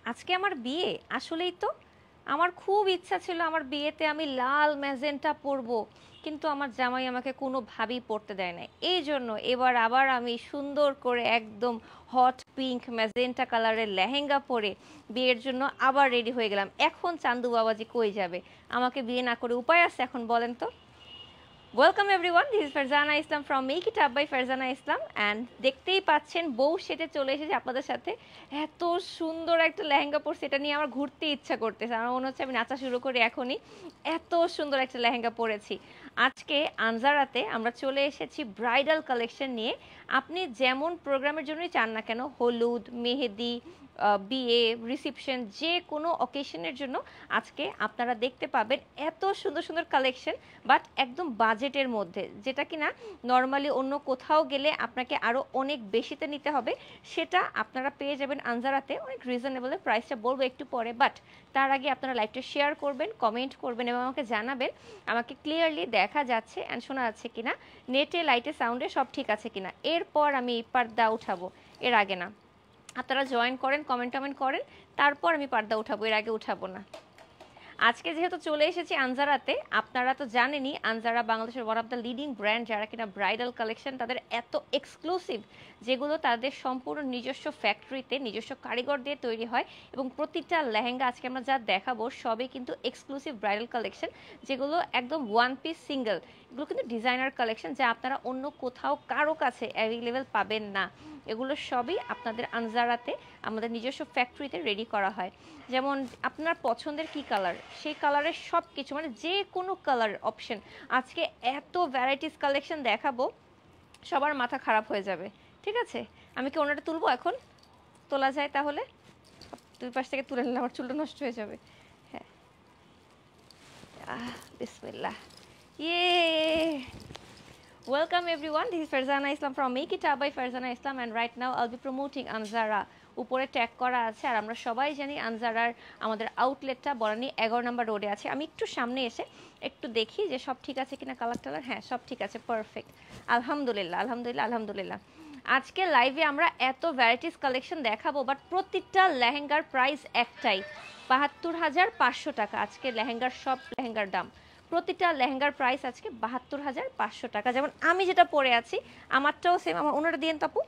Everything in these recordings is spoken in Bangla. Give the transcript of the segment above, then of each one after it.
আজকে আমার বিয়ে আসলেই তো আমার খুব ইচ্ছা ছিল আমার বিয়েতে আমি লাল ম্যাজেন্টা পরবো, কিন্তু আমার জামাই আমাকে কোনোভাবেই পরতে দেয় না। এই জন্য এবার আবার আমি সুন্দর করে একদম হট পিঙ্ক ম্যাজেন্টা কালারের লেহেঙ্গা পরে বিয়ের জন্য আবার রেডি হয়ে গেলাম। এখন চান্দু বাবাজি কই যাবে? আমাকে বিয়ে না করে উপায় আছে এখন, বলেন তো? Welcome everyone, this is Farzana Islam from make it up by Farzana Islam. And দেখতেই পাচ্ছেন বউ সেজে চলে এসেছে আপনাদের সাথে। এত সুন্দর একটা লেহেঙ্গা পরছে, এটা নিয়ে আমার ঘুরতে ইচ্ছা করতেছে। আমার মনে হচ্ছে আমি নাচা শুরু করি এখনই, এত সুন্দর একটা লেহেঙ্গা পরেছি। আজকে আনজারাতে আমরা চলে এসেছি ব্রাইডাল কালেকশন নিয়ে। আপনি যেমন প্রোগ্রামের জন্যই চান না কেন, হলুদ, মেহেদি, বিয়ে, রিসেপশন, যে কোনো অকেশনের জন্য আজকে আপনারা দেখতে পাবেন এত সুন্দর সুন্দর কালেকশন, বাট একদম বাজেটের মধ্যে, যেটা কিনা নর্মালি অন্য কোথাও গেলে আপনাকে আরও অনেক বেশিতে নিতে হবে, সেটা আপনারা পেয়ে যাবেন আনজারাতে অনেক রিজনেবল। প্রাইসটা বলবো একটু পরে, বাট তার আগে আপনারা লাইভটা শেয়ার করবেন, কমেন্ট করবেন এবং আমাকে জানাবেন আমাকে ক্লিয়ারলি দেখা যাচ্ছে অ্যান্ড শোনা যাচ্ছে কিনা, নেটে, লাইটে, সাউন্ডে সব ঠিক আছে কিনা। এরপর আমি পর্দা উঠাবো, এর আগে না। আপনারা জয়েন করেন, কমেন্ট করেন, তারপর আমি পর্দা উঠাবো, এর আগে উঠাবো না। আজকে যেহেতু চলে এসেছি আনজারাতে, আপনারা তো জানেনই আনজারা বাংলাদেশের one of the leading brand, যারা কিনা ব্রাইডাল কালেকশন তাদের এত এক্সক্লুসিভ, যেগুলো তাদের সম্পূর্ণ নিজস্ব ফ্যাক্টরিতে নিজস্ব কারিগর দিয়ে তৈরি হয়। এবং প্রতিটা লেহেঙ্গা আজকে আমরা যা দেখাবো সবই কিন্তু এক্সক্লুসিভ ব্রাইডাল কালেকশন, যেগুলো একদম ওয়ান পিস সিঙ্গেল। এগুলো কিন্তু ডিজাইনার কালেকশন, যা আপনারা অন্য কোথাও কারো কাছে অ্যাভেলেবেল পাবেন না। এগুলো সবই আপনাদের আনজারাতে আমাদের নিজস্ব ফ্যাক্টরিতে রেডি করা হয়। যেমন আপনার পছন্দের কি কালার, সেই কালারের সব কিছু, মানে যে কোনো কালার অপশন। আজকে এত ভ্যারাইটিস কালেকশন দেখাবো, সবার মাথা খারাপ হয়ে যাবে। ঠিক আছে, আমি কি ওনাটা তুলবো এখন? তোলা যায় তাহলে? দুই পাশ থেকে তুলে নিলে আমার চুলটা নষ্ট হয়ে যাবে। হ্যাঁ, বিসমিল্লাহ। Welcome everyone, this is Farzana Islam from Make It Up by Farzana Islam, and right now I'll be promoting Anzara. উপরে ট্যাগ করা আছে, আর আমরা সবাই জানি আনজারার আমাদের আউটলেটটা বরানি 11 নম্বর রোডে আছে। আমি একটু সামনে এসে একটু দেখি যে সব ঠিক আছে কিনা, কালার টালার। হ্যাঁ, সব ঠিক আছে, পারফেক্ট, আলহামদুলিল্লাহ আলহামদুলিল্লাহ আলহামদুলিল্লাহ। আজকে লাইভে আমরা এত ভ্যারাইটিস কালেকশন দেখাবো, বাট প্রত্যেকটা লেহেঙ্গার প্রাইস একটাই, ৭২,৫০০ টাকা। আজকে লেহেঙ্গার সব লেহেঙ্গার দাম, প্রতিটা লেহেঙ্গার প্রাইস আজকে ৭২,৫০০ টাকা। যেমন আমি যেটা পরে আছি, আমারটাও সেম, আমার ওনারা দিয়েন তাপু,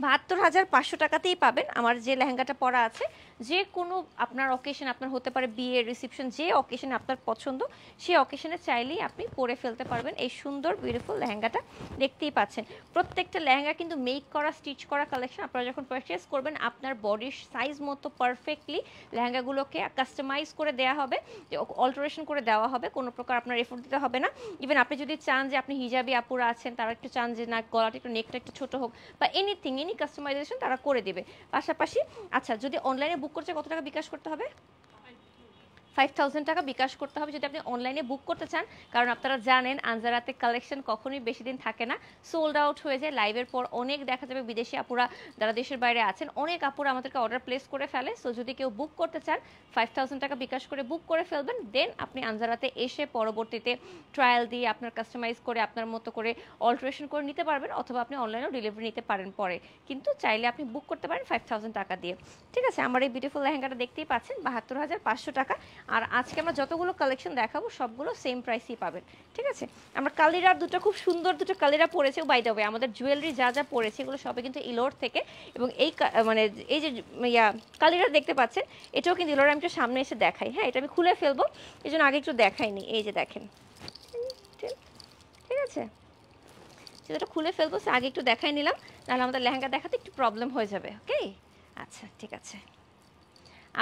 ৭২,৫০০ টাকাতেই পাবেন আমার যে লেহেঙ্গাটা পরা আছে। যে কোনো আপনার অকেশন, আপনার হতে পারে বিয়ে, রিসেপশন, যে অকেশনে আপনার পছন্দ সেই অকেশনে চাইলেই আপনি পরে ফেলতে পারবেন এই সুন্দর বিউটিফুল লেহেঙ্গাটা। দেখতেই পাচ্ছেন প্রত্যেকটা লেহেঙ্গা কিন্তু মেক করা, স্টিচ করা কালেকশন। আপনারা যখন পারচেস করবেন আপনার বডির সাইজ মতো পারফেক্টলি লেহেঙ্গাগুলোকে কাস্টমাইজ করে দেওয়া হবে, অল্টারেশন করে দেওয়া হবে, কোনো প্রকার আপনার এফোর্ট দিতে হবে না। ইভেন আপনি যদি চান যে আপনি হিজাবি আপুরা আছেন, তারা একটু চান যে না গলাটা একটু, নেকটা একটু ছোটো হোক, বা এনিথিং, এনি কাস্টমাইজেশন তারা করে দেবে। পাশাপাশি আচ্ছা, যদি অনলাইনে বুক করতে কত টাকা বিকাশ করতে হবে? 5,000 টাকা বিকাশ করতে হবে যদি আপনি অনলাইনে বুক করতে চান। কারণ আপনারা জানেন আনজারাতে কালেকশন কখনোই বেশি দিন থাকে না, সোল্ড আউট হয়ে যায়। লাইভের পর অনেক দেখা যাবে বিদেশি আপুরা যারা দেশের বাইরে আছেন, অনেক আপুরা আমাদেরকে অর্ডার প্লেস করে ফেলে। সো যদি কেউ বুক করতে চান 5,000 টাকা বিকাশ করে বুক করে ফেলবেন, দেন আপনি আনজারাতে এসে পরবর্তীতে ট্রায়াল দিয়ে আপনার কাস্টমাইজ করে আপনার মতো করে অল্টারেশন করে নিতে পারবেন, অথবা আপনি অনলাইনেও ডেলিভারি নিতে পারেন পরে। কিন্তু চাইলে আপনি বুক করতে পারেন 5,000 টাকা দিয়ে। ঠিক আছে, আমার এই বিউটিফুল লেহেঙ্গাটা দেখতেই পাচ্ছেন ৭২,৫০০ টাকা। আর আজকে আমরা যতগুলো কালেকশন দেখাবো সবগুলো সেম প্রাইসই পাবেন। ঠিক আছে, আমরা কালিরার দুটো খুব সুন্দর দুটো কালিরা পরেছে। বাই দ্য ওয়ে, আমাদের জুয়েলারি যা যা পরেছে এগুলো সবই কিন্তু ইলোর থেকে। এবং এই মানে এই যে কালিরা দেখতে পাচ্ছেন, এটাও কিন্তু ইলোর। আমি একটু সামনে এসে দেখাই। হ্যাঁ, এটা আমি খুলে ফেলবো, এই জন্য আগে একটু দেখাইনি। এই যে দেখেন, ঠিক আছে, সেটা খুলে ফেলবো, আগে একটু দেখাই নিলাম, নাহলে আমাদের লেহেঙ্গা দেখাতে একটু প্রবলেম হয়ে যাবে। ওকে, আচ্ছা ঠিক আছে।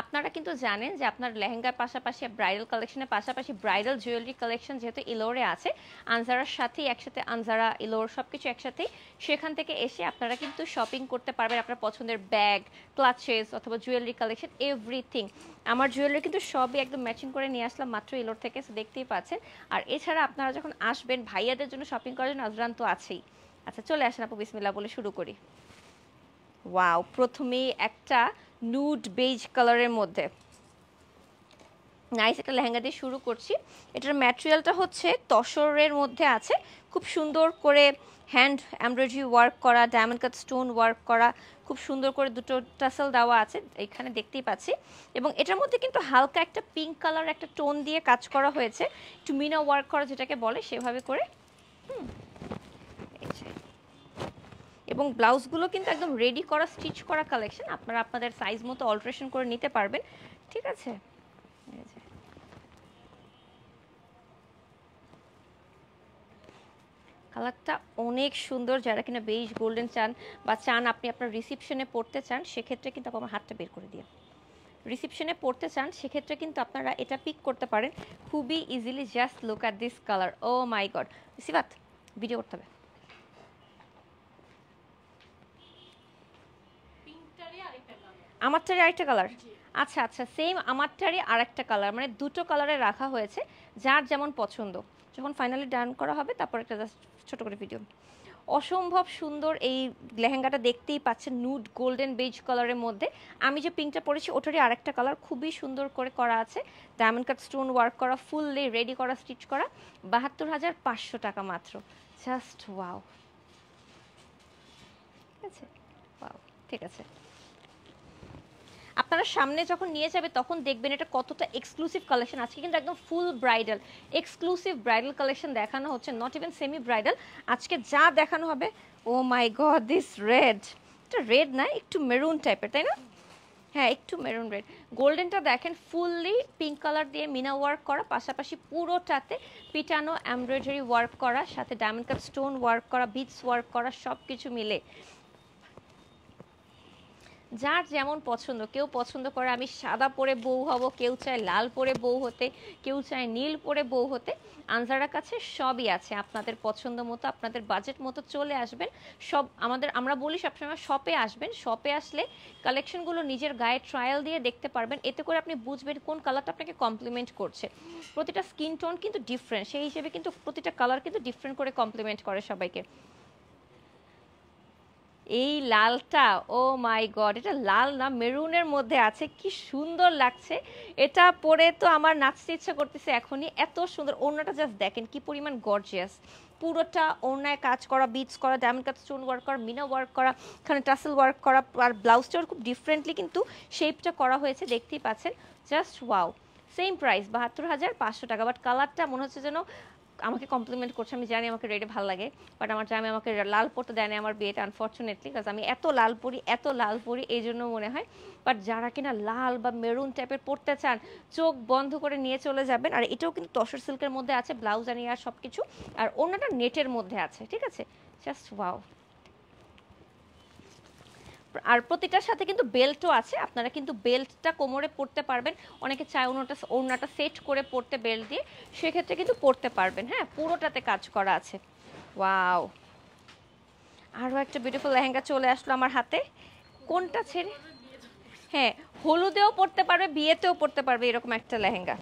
আপনারা কিন্তু জানেন যে আপনার লেহেঙ্গার পাশাপাশি, ব্রাইডাল কালেকশনের পাশাপাশি ব্রাইডাল জুয়েলারি কালেকশন যেহেতু ইলোরে আছে, আনজারার সাথেই একসাথে, আনজারা ইলোর সব কিছু একসাথেই, সেখান থেকে এসে আপনারা কিন্তু শপিং করতে পারবেন আপনার পছন্দের ব্যাগ, ক্লাচেস অথবা জুয়েলারি কালেকশন, এভরিথিং। আমার জুয়েলারি কিন্তু সবই একদম ম্যাচিং করে নিয়ে আসলাম মাত্র ইলোর থেকে, দেখতেই পাচ্ছেন। আর এছাড়া আপনারা যখন আসবেন ভাইয়াদের জন্য শপিং করার জন্য আজরান তো আছেই। আচ্ছা চলে আসেন আপু, বিসমিল্লাহ বলে শুরু করি। ওয়াও, প্রথমেই একটা নুড বেজ কালারের মধ্যে নাইস একটা লেহেঙ্গা দিয়ে শুরু করছি। এটার ম্যাটেরিয়ালটা হচ্ছে তসরের মধ্যে আছে, খুব সুন্দর করে হ্যান্ড এমব্রয়ডারি ওয়ার্ক করা, ডায়মন্ড কাট স্টোন ওয়ার্ক করা, খুব সুন্দর করে দুটো টাসেল দেওয়া আছে এখানে দেখতেই পাচ্ছি। এবং এটার মধ্যে কিন্তু হালকা একটা পিঙ্ক কালার একটা টোন দিয়ে কাজ করা হয়েছে, একটু মিনা ওয়ার্ক করা যেটাকে বলে সেভাবে করে। এবং ব্লাউজগুলো কিন্তু একদম রেডি করা স্টিচ করা কালেকশন, আপনারা আপনাদের সাইজ মতো অল্টারেশন করে নিতে পারবেন, ঠিক আছে। কালারটা অনেক সুন্দর, যারা কিনা বেইজ গোল্ডেন চান বা চান আপনি আপনার রিসিপশনে পড়তে চান সেক্ষেত্রে কিন্তু আমার হাতটা বের করে দিয়ে রিসিপশনে পড়তে চান সেক্ষেত্রে কিন্তু আপনারা এটা পিক করতে পারেন খুবই easily. Just look at this colour, oh my god. Sifat video করতে হবে। আমারটারই আরেকটা কালার, আচ্ছা আচ্ছা সেম আমারটারই আরেকটা কালার, মানে দুটো কালারে রাখা হয়েছে যার যেমন পছন্দ। যখন ফাইনালি ডান করা হবে তারপর একটা জাস্ট ছোট করে ভিডিও। অসম্ভব সুন্দর এই লেহেঙ্গাটা, দেখতেই পাচ্ছেন নুড গোল্ডেন বেজ কালারের মধ্যে। আমি যে পিঙ্কটা পরেছি ওটারই আরেকটা কালার, খুবই সুন্দর করে করা আছে, ডায়মন্ড কাট স্টোন ওয়ার্ক করা, ফুললি রেডি করা, স্টিচ করা, ৭২,৫০০ টাকা মাত্র। জাস্ট ওয়াও, ঠিক আছে, ওয়াও, ঠিক আছে। আপনারা সামনে যখন নিয়ে যাবে তখন দেখবেন এটা কতটা এক্সক্লুসিভ কালেকশন। আজকে কিন্তু একদম ফুল ব্রাইডাল এক্সক্লুসিভ ব্রাইডাল কালেকশন দেখানো হচ্ছে, নট ইভেন সেমি ব্রাইডাল। আজকে যা দেখানো হবে, ও মাই গড দিস রেড, এটা রেড না একটু মেরুন টাইপের, তাই না? হ্যাঁ একটু মেরুন রেড। গোল্ডেনটা দেখেন ফুললি পিঙ্ক কালার দিয়ে মিনা ওয়ার্ক করা, পাশাপাশি পুরোটাতে পিটানো এমব্রয়ডারি ওয়ার্ক করা, সাথে ডায়মন্ড কাট স্টোন ওয়ার্ক করা, বিটস ওয়ার্ক করা, সব কিছু মিলে যার যেমন পছন্দ। কেউ পছন্দ করে আমি সাদা পরে বউ হব, কেউ চায় লাল পরে বউ হতে, কেউ চায় নীল পরে বউ হতে। আনজারার কাছে সবই আছে, আপনাদের পছন্দ মতো আপনাদের বাজেট মতো চলে আসবেন। সব আমরা বলি সবসময় শপে আসবেন, শপে আসলে কালেকশনগুলো নিজের গায়ে ট্রায়াল দিয়ে দেখতে পারবেন, এতে করে আপনি বুঝবেন কোন কালারটা আপনাকে কমপ্লিমেন্ট করছে। প্রতিটা স্কিন টোন কিন্তু ডিফারেন্ট, সেই হিসেবে কিন্তু প্রতিটা কালার কিন্তু ডিফারেন্ট করে কমপ্লিমেন্ট করে সবাইকে। এই লালটা, ও মাই গড, এটা লাল না মেরুনের মধ্যে আছে, কি সুন্দর লাগছে। এটা পরে তো আমার নাচতে ইচ্ছা করতেছে এখনই, এত সুন্দর। ওড়নাটা জাস্ট দেখেন কি পরিমাণ গর্জিয়াস, পুরোটা ওড়নায় কাজ করা, বিটস করা, ডায়মন্ড কাট স্টোন ওয়ার্ক করা, মিনা ওয়ার্ক করা, এখানে টাসেল ওয়ার্ক করা, আর ব্লাউজটাও খুব ডিফারেন্টলি কিন্তু শেপটা করা হয়েছে, দেখতেই পাচ্ছেন। Just wow. সেম প্রাইস ৭২,৫০০ টাকা, বাট কালারটা মনে হচ্ছে যেন আমাকে কমপ্লিমেন্ট করছে। আমি জানি আমাকে রেডে ভালো লাগে, বাট আমার জামাই আমাকে লাল পরতে দেয় না আমার বিয়েতে আনফর্চুনেটলি, কারণ আমি এত লাল পরি এই জন্য মনে হয়। বাট যারা কিনা লাল বা মেরুন টাইপের পরতে চান চোখ বন্ধ করে নিয়ে চলে যাবেন। আর এটাও কিন্তু তসর সিল্কের মধ্যে আছে, ব্লাউজ আর ইয়ার সব কিছু, আর অন্যটা নেটের মধ্যে আছে, ঠিক আছে। Just wow. আর প্রতিটার সাথে কিন্তু বেল্টও আছে, আপনারা কিন্তু বেল্টটা কোমরে পরতে পারবেন। অনেকে চায় ওড়নাটা সেট করে পরতে বেল্ট দিয়ে, সেক্ষেত্রে কিন্তু পরতে পারবেন। হ্যাঁ পুরোটাতে কাজ করা আছে। ওয়াও, আরও একটা বিউটিফুল লেহেঙ্গা চলে আসলো আমার হাতে। কোনটা ছেড়ে, হ্যাঁ হলুদেও পরতে পারবে, বিয়েতেও পরতে পারবে, এরকম একটা লেহেঙ্গা।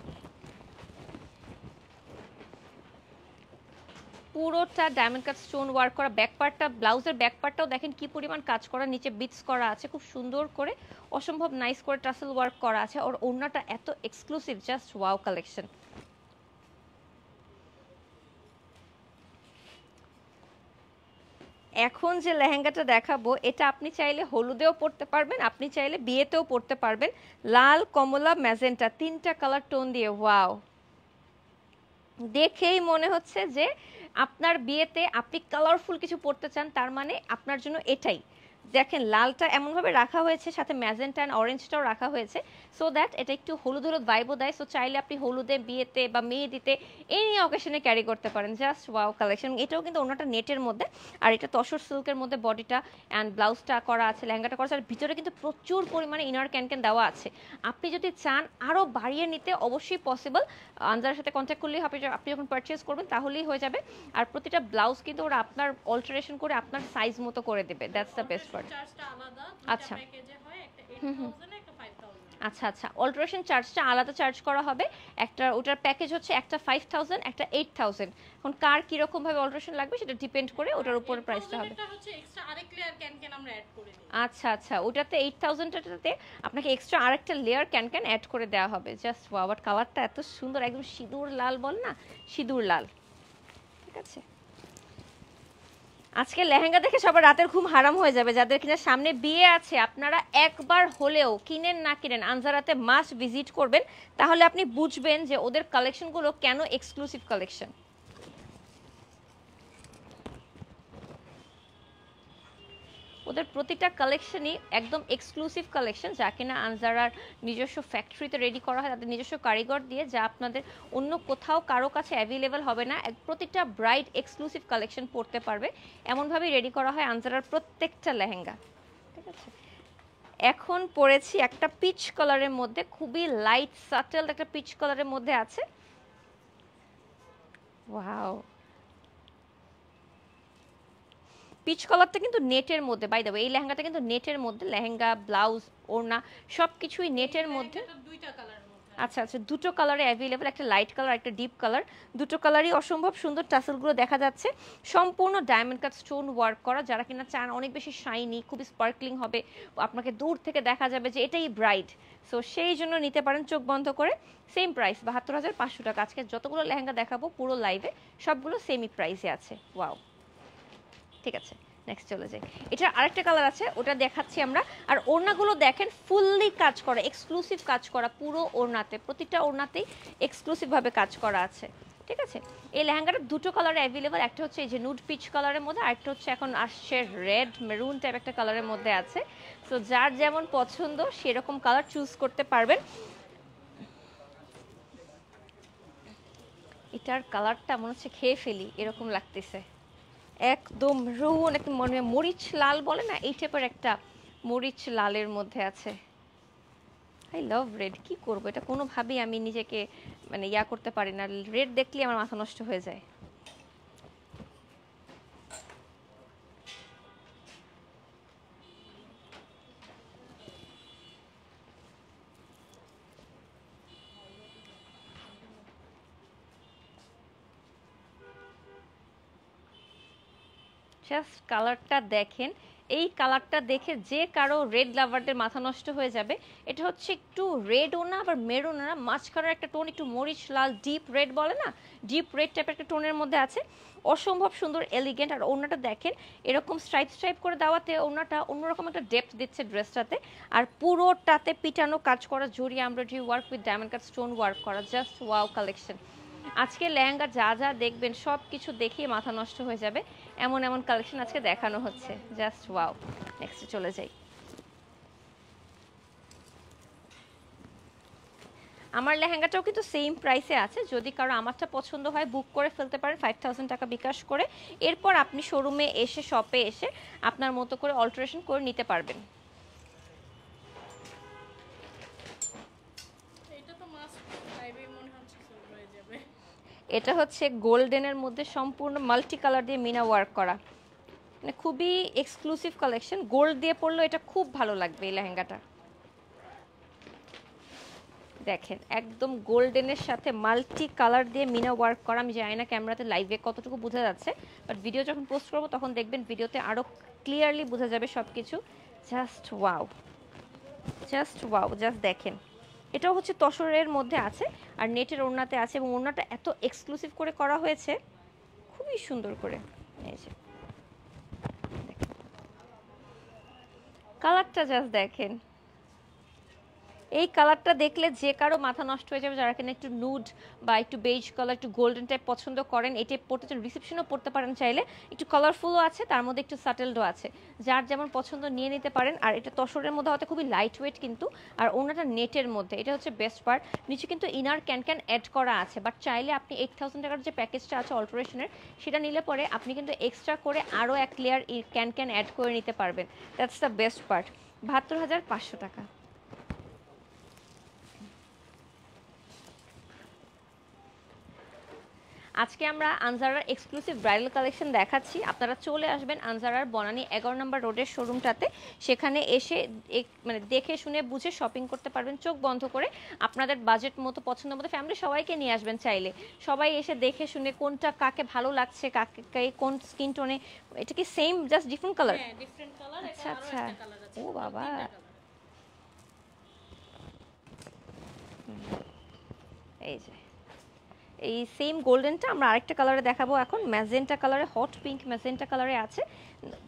পুরোটা ডায়মন্ড কাট স্টোন ওয়ার্ক করা, ব্যাক পার্টটা, ব্লাউজের ব্যাক পার্টটাও দেখেন কি পরিমাণ কাজ করা, নিচে বিটস করা আছে খুব সুন্দর করে, অসম্ভব নাইস করে টাসেল ওয়ার্ক করা আছে। আর ওড়নাটা এত এক্সক্লুসিভ, জাস্ট ওয়াও কালেকশন। এখন যে লেহেঙ্গাটা দেখাবো এটা আপনি চাইলে হলুদেও পরতে পারবেন, আপনি চাইলে বিয়েতেও পরতে পারবেন। লাল, কমলা, ম্যাজেন্টা, তিনটা কালার টোন দিয়ে, ওয়াও। দেখেই মনে হচ্ছে যে আপনার বিয়েতে আপনি কালারফুল কিছু পরতে চান, তার মানে আপনার জন্য এটাই। দেখেন লালটা এমনভাবে রাখা হয়েছে, সাথে ম্যাজেন্টা অ্যান্ড অরেঞ্জটাও রাখা হয়েছে, সো দ্যাট এটা একটু হলুদ হলুদ ভাইবও দেয়। সো চাইলে আপনি হলুদে, বিয়েতে বা মেহেদিতে এনি অকেশনে ক্যারি করতে পারেন। Just wow collection. এটাও কিন্তু ওনাটা নেটের মধ্যে, আর এটা তসর সিল্কের মধ্যে বডিটা অ্যান্ড ব্লাউজটা করা আছে, লেহেঙ্গাটা করা আছে, আর ভিতরে কিন্তু প্রচুর পরিমাণে ইনার ক্যান দেওয়া আছে। আপনি যদি চান আরও বাড়িয়ে নিতে অবশ্যই পসিবল, আনজারের সাথে কন্ট্যাক্ট করলেই হবে, আপনি যখন পারচেস করবেন তাহলেই হয়ে যাবে। আর প্রতিটা ব্লাউজ কিন্তু ওরা আপনার অল্টারেশন করে আপনার সাইজ মতো করে দেবে, দ্যাটস দ্য বেস্ট পার্ট। আচ্ছা আচ্ছা আচ্ছা, অল্টারেশন চার্জটা আলাদা চার্জ করা হবে। একটা ওটার প্যাকেজ হচ্ছে একটা 5,000, একটা 8,000। এখন কার কিরকম ভাবে অল্টারেশন লাগবে সেটা ডিপেন্ড করে ওটার উপরে প্রাইসটা হবে। আচ্ছা আচ্ছা, ওটাতে 8,000টাতে আপনাকে এক্সট্রা আরেকটা লেয়ার ক্যান অ্যাড করে দেওয়া হবে। জাস্ট ওয়াও, বাট কালারটা এত সুন্দর, একদম সিঁদুর লাল বল না, সিঁদুর লাল, ঠিক আছে। আজকে লেহেঙ্গা দেখে সবার রাতের ঘুম হারাম হয়ে যাবে। যাদের কিনা সামনে বিয়ে আছে, আপনারা একবার হলেও কিনেন না কিনেন আনজারাতে মাস্ট ভিজিট করবেন, তাহলে আপনি বুঝবেন যে ওদের কালেকশনগুলো কেন এক্সক্লুসিভ কালেকশন। ওদের প্রতিটা কালেকশনই একদম এক্সক্লুসিভ কালেকশন, যা কিনা আনজারার নিজস্ব ফ্যাক্টরিতে রেডি করা হয় তাদের নিজস্ব কারিগর দিয়ে, যা আপনাদের অন্য কোথাও কারো কাছে অ্যাভেলেবেল হবে না। প্রতিটা ব্রাইড এক্সক্লুসিভ কালেকশন পরতে পারবে, এমনভাবেই রেডি করা হয় আনজারার প্রত্যেকটা লেহেঙ্গা। ঠিক আছে, এখন পরেছি একটা পিচ কালারের মধ্যে, খুবই লাইট সাটেল একটা পিচ কালারের মধ্যে আছে। ওয়াও, পিচ কালারটা কিন্তু নেটের মধ্যে, বাই দ্য ওয়ে এই লেহেঙ্গাটা কিন্তু নেটের মধ্যে, লেহেঙ্গা ব্লাউজ ওড়না সবকিছুই নেটের মধ্যে। আচ্ছা আচ্ছা, দুটো কালারে অ্যাভেলেবল, একটা লাইট কালার একটা ডিপ কালার, দুটো কালারই অসম্ভব সুন্দর। টাসেলগুলো দেখা যাচ্ছে সম্পূর্ণ ডায়মন্ড কাট স্টোন ওয়ার্ক করা, যারা কিনা চান অনেক বেশি শাইনি, খুবই স্পার্কলিং হবে, আপনাকে দূর থেকে দেখা যাবে যে এটাই ব্রাইড, সো সেই জন্য নিতে পারেন চোখ বন্ধ করে। সেম প্রাইস ৭২,৫০০ টাকা। আজকে যতগুলো লেহেঙ্গা দেখাবো পুরো লাইভে সবগুলো সেমই প্রাইসে আছে। ওয়াও, ঠিক আছে, নেক্সট চলে যাই। এটার আরেকটা কালার আছে, ওটা দেখাচ্ছি আমরা। আর ওড়নাগুলো দেখেন ফুললি কাজ করা, এক্সক্লুসিভ কাজ করা, পুরো ওড়নাতে, প্রতিটা ওড়নাতেই এক্সক্লুসিভভাবে কাজ করা আছে। ঠিক আছে, এই লেহেঙ্গাটা দুটো কালারে অ্যাভেলেবল, একটা হচ্ছে এই যে নুড পিচ কালারের মধ্যে, আরেকটা হচ্ছে এখন আসছে রেড মেরুন টাইপ একটা কালারের মধ্যে আছে। সো যার যেমন পছন্দ সেরকম কালার চুজ করতে পারবেন। এটার কালারটা মনে হচ্ছে খেয়ে ফেলি এরকম লাগতেছে, একদম রুন, একদম মনে মরিচ লাল বলে না, এই টাইপের একটা মরিচ লালের মধ্যে আছে। আই লাভ রেড, কি করবো, এটা কোনোভাবেই আমি নিজেকে মানে ইয়া করতে পারি না, রেড দেখলে আমার মাথা নষ্ট হয়ে যায়। জাস্ট কালারটা দেখেন, এই কালারটা দেখে যে কারো রেড লাভারদের মাথা নষ্ট হয়ে যাবে। এটা হচ্ছে একটু রেডও না আবার মেরুনও না, মাঝখানের একটা টোন, একটু মরিচ লাল ডিপ রেড বলে না, ডিপ রেড টাইপের একটা টোনের মধ্যে আছে, অসম্ভব সুন্দর এলিগেন্ট। আর ওড়নাটা দেখেন এরকম স্ট্রাইপ স্ট্রাইপ করে দেওয়াতে ওড়নাটা অন্যরকম একটা ডেপথ দিচ্ছে ড্রেসটাতে। আর পুরোটাতে পিটানো কাজ করা, জরি embroidery work with diamond cut stone work করা, জাস্ট ওয়াও কালেকশন। আজকে লেহেঙ্গা যা যা দেখবেন সব কিছু দেখিয়ে মাথা নষ্ট হয়ে যাবে, এমন এমন কালেকশন আজকে দেখানো হচ্ছে, জাস্ট ওয়াও। নেক্সটে চলে যাই। আমার লেহেঙ্গাটাও কিন্তু সেম প্রাইসে আছে, যদি কারো আমারটা পছন্দ হয় বুক করে ফেলতে পারেন 5000 টাকা বিকাশ করে, এরপর আপনি শোরুমে এসে শপে এসে আপনার মতো করে অল্টারেশন করে নিতে পারবেন। এটা হচ্ছে গোল্ডেনের মধ্যে সম্পূর্ণ মাল্টি কালার দিয়ে মিনা ওয়ার্ক করা, মানে খুবই এক্সক্লুসিভ কালেকশন। গোল্ড দিয়ে পরলেও এটা খুব ভালো লাগবে এই লেহেঙ্গাটা। দেখেন একদম গোল্ডেনের সাথে মাল্টি কালার দিয়ে মিনা ওয়ার্ক করা। আমি জানি না ক্যামেরাতে লাইভে কতটুকু বোঝা যাচ্ছে, বাট ভিডিও যখন পোস্ট করবো তখন দেখবেন ভিডিওতে আরও ক্লিয়ারলি বোঝা যাবে সব কিছু। Just wow, just wow, just দেখেন। এটাও হচ্ছে তসরের মধ্যে আছে আর নেটের ওড়নাতে আছে, এবং ওড়নাটা এত এক্সক্লুসিভ করে করা হয়েছে, খুবই সুন্দর করে। এই যে কালারটা জাস্ট দেখেন, এই কালারটা দেখলে যে কারো মাথা নষ্ট হয়ে যাবে, যারা কিনা একটু নুড বা একটু বেজ কালার একটু গোল্ডেন টাইপ পছন্দ করেন। এটি পড়তে চান রিসেপশনও পড়তে পারেন চাইলে, একটু কালারফুলও আছে তার মধ্যে একটু সাটেলডও আছে, যার যেমন পছন্দ নিয়ে নিতে পারেন। আর এটা তসরের মধ্যে হতে খুবই লাইট ওয়েট কিন্তু, আর ওনাটা নেটের মধ্যে, এটা হচ্ছে বেস্ট পার্ট। নিচে কিন্তু ইনার ক্যান ক্যান অ্যাড করা আছে, বাট চাইলে আপনি 8000 টাকার যে প্যাকেজটা আছে অল্টারেশনের, সেটা নিলে পরে আপনি কিন্তু এক্সট্রা করে আরও এক লেয়ার ক্যান ক্যান অ্যাড করে নিতে পারবেন। That's the best part. ৭২,৫০০ টাকা। আজকে আমরা আনজারার এক্সক্লুসিভ ব্রাইডাল কালেকশন দেখাচ্ছি। আপনারা চলে আসবেন আনজারার বনানী 11 নম্বর রোডের শোরুমটাতে, সেখানে এসে মানে দেখে শুনে বুঝে শপিং করতে পারবেন চোখ বন্ধ করে, আপনাদের বাজেট মতো পছন্দ মতো। ফ্যামিলি সবাইকে নিয়ে আসবেন চাইলে, সবাই এসে দেখে শুনে কোনটা কাকে ভালো লাগছে, কাকে কোন স্কিন টোনে। এটা কি সেম জাস্ট ডিফারেন্ট কালার? আচ্ছা আচ্ছা, ও বাবা, এই যে এই সেম গোল্ডেনটা আমরা আরেকটা কালারে দেখাবো এখন, ম্যাজেন্টা কালারে, হট পিঙ্ক ম্যাজেন্টা কালারে আছে।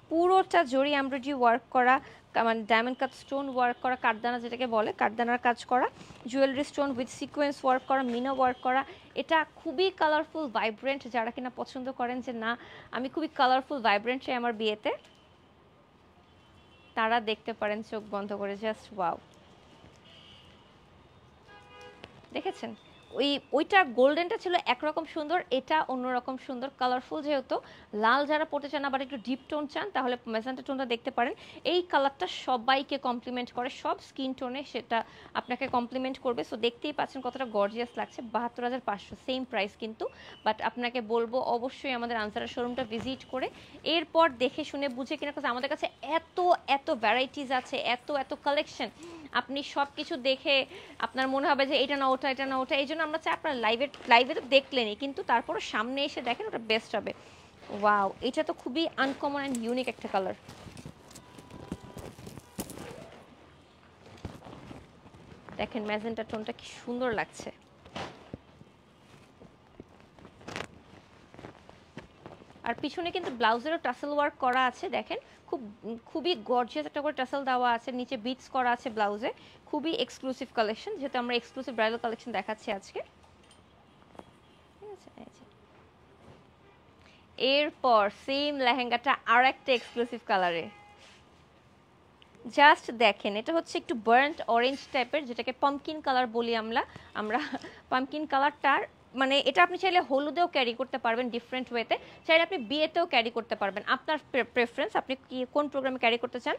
পুরোটা জরি এমব্রয়ডারি ওয়ার্ক করা, মানে ডায়মন্ড কাট স্টোন ওয়ার্ক করা, কাঠদানা যেটাকে বলে কাঠদানার কাজ করা, jewellery stone with sequence work করা, মিনা ওয়ার্ক করা। এটা খুবই কালারফুল ভাইব্রেন্ট, যারা কিনা পছন্দ করেন যে না আমি খুবই কালারফুল ভাইব্রেন্ট চাই আমার বিয়েতে, তারা দেখতে পারেন চোখ বন্ধ করে। জাস্ট ওয়াও, দেখেছেন ওইটা গোল্ডেনটা ছিল একরকম সুন্দর, এটা অন্যরকম সুন্দর কালারফুল। যেহেতু লাল যারা পড়তে চান আবার একটু ডিপ টোন চান, তাহলে ম্যাজেন্টা টোনটা দেখতে পারেন। এই কালারটা সবাইকে কমপ্লিমেন্ট করে, সব স্কিন টোনে সেটা আপনাকে কমপ্লিমেন্ট করবে। সো দেখতেই পাচ্ছেন কতটা গর্জিয়াস লাগছে। 72,500 সেম প্রাইস কিন্তু, বাট আপনাকে বলবো অবশ্যই আমাদের আনসারা শোরুমটা ভিজিট করে এরপর দেখে শুনে বুঝে কিনা, কাছে আমাদের কাছে এত এত ভ্যারাইটিস আছে, এত এত কালেকশন, আপনি সব কিছু দেখে আপনার মনে হবে যে এটা না ওটা, এটা না ওটা। এই জন্য আমরা চাই আপনার লাইভে তো দেখলেনই, কিন্তু তারপরও সামনে এসে দেখেন ওটা বেস্ট হবে। ওয়াও, এটা তো খুবই আনকমন অ্যান্ড ইউনিক একটা কালার। দেখেন ম্যাজেন্টা টোনটা কি সুন্দর লাগছে। আর পিছনে কিন্তু ব্লাউজেরও টাসেল ওয়ার্ক করা আছে, দেখেন খুবই গর্জিয়াস একটা করে টাসেল দেওয়া আছে, নিচে বিটস করা আছে ব্লাউজে। খুবই এক্সক্লুসিভ কালেকশন, যেহেতু আমরা এক্সক্লুসিভ ব্রাইডাল কালেকশন দেখাচ্ছি আজকে। এরপর সেম লেহেঙ্গাটা আর একটা এক্সক্লুসিভ কালারে। জাস্ট দেখেন, এটা হচ্ছে একটু বার্ন্ট অরেঞ্জ টাইপের, যেটাকে পাম্পকিন কালার বলি আমরা। পাম্পকিন কালারটার মানে এটা আপনি চাইলে হলুদেও ক্যারি করতে পারবেন ডিফারেন্ট ওয়েতে, চাইলে আপনি বিয়েতেও ক্যারি করতে পারবেন, আপনার প্রেফারেন্স, আপনি কি কোন প্রোগ্রামে ক্যারি করতে চান।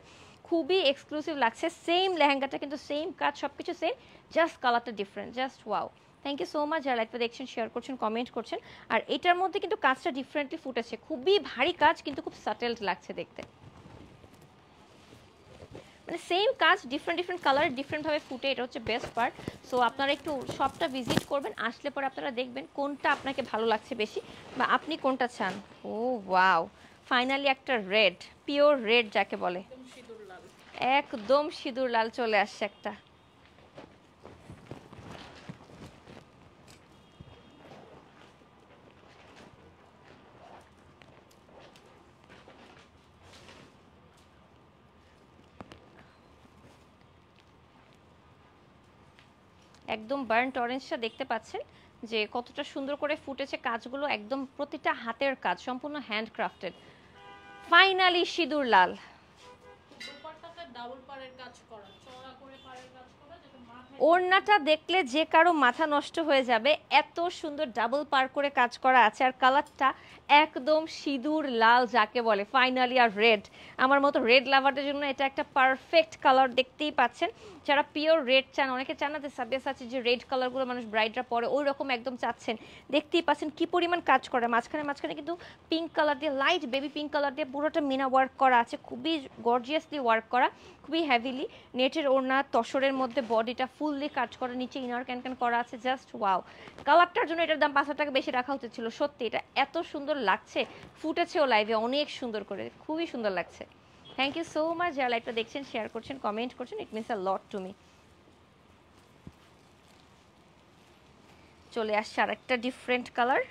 খুবই এক্সক্লুসিভ লাগছে। সেম লেহেঙ্গাটা কিন্তু সেম কাজ, সব কিছু সেম, জাস্ট কালারটা different. Just wow, thank you so much যারা লাইভটা দেখছেন, শেয়ার করছেন, কমেন্ট করছেন। আর এটার মধ্যে কিন্তু কাজটা ডিফারেন্টলি ফুটেছে, খুবই ভারী কাজ কিন্তু খুব সাটেলড লাগছে দেখতে। মানে সেম কাজ ডিফারেন্ট ডিফারেন্ট কালার ডিফারেন্টভাবে ফুটে, এটা হচ্ছে বেস্ট পার্ট। সো আপনারা একটু শপটা ভিজিট করবেন, আসলে পরে আপনারা দেখবেন কোনটা আপনাকে ভালো লাগছে বেশি বা আপনি কোনটা চান। ও ওয়াও, ফাইনালি একটা রেড, পিওর রেড যাকে বলে, একদম সিঁদুর লাল চলে আসছে একটা। একদম বার্ন্ট অরেঞ্জটা দেখতে পাচ্ছেন যে কতটা সুন্দর করে ফুটেছে, কাজগুলো একদম প্রতিটা হাতের কাজ, সম্পূর্ণ হ্যান্ডক্রাফটেড। ফাইনালি সিঁদুর লাল। ওড়নাটা দেখলে যে কারো মাথা নষ্ট হয়ে যাবে, এত সুন্দর ডাবল পার করে কাজ করা আছে। আর কালারটা একদম সিঁদুর লাল যাকে বলে, ফাইনালি। আর রেড, আমার মতো রেড লাভারদের জন্য এটা একটা পারফেক্ট কালার। দেখতেই পাচ্ছেন যারা পিওর রেড চান, অনেকে চান না যে সাবিয়াস আছে যে রেড কালারগুলো মানুষ ব্রাইডরা পরে, ওই রকম একদম চাচ্ছেন। দেখতেই পাচ্ছেন কি পরিমাণ কাজ করে, মাঝখানে মাঝখানে কিন্তু পিঙ্ক কালার দিয়ে, লাইট বেবি পিঙ্ক কালার দিয়ে পুরোটা মিনা ওয়ার্ক করা আছে, খুবই গর্জিয়াসলি ওয়ার্ক করা, খুবই হেভিলি। নেটের ওড়না, তসরের মধ্যে বডিটা ফুললি কাজ করা, নিচে ইনার ক্যান করা আছে। জাস্ট ওয়াও, কালারটার জন্য এটার দাম 5,000 টাকা বেশি রাখা উচিত ছিল। সত্যি এটা এত সুন্দর লাগছে, ফুটেছেও লাইভে অনেক সুন্দর করে, খুবই সুন্দর লাগছে। থ্যাংক ইউ সো মাচ যারা লাইভটা দেখছেন, শেয়ার করছেন, কমেন্ট করছেন, it means a lot to me. চলে আসছে আর একটা ডিফারেন্ট কালার,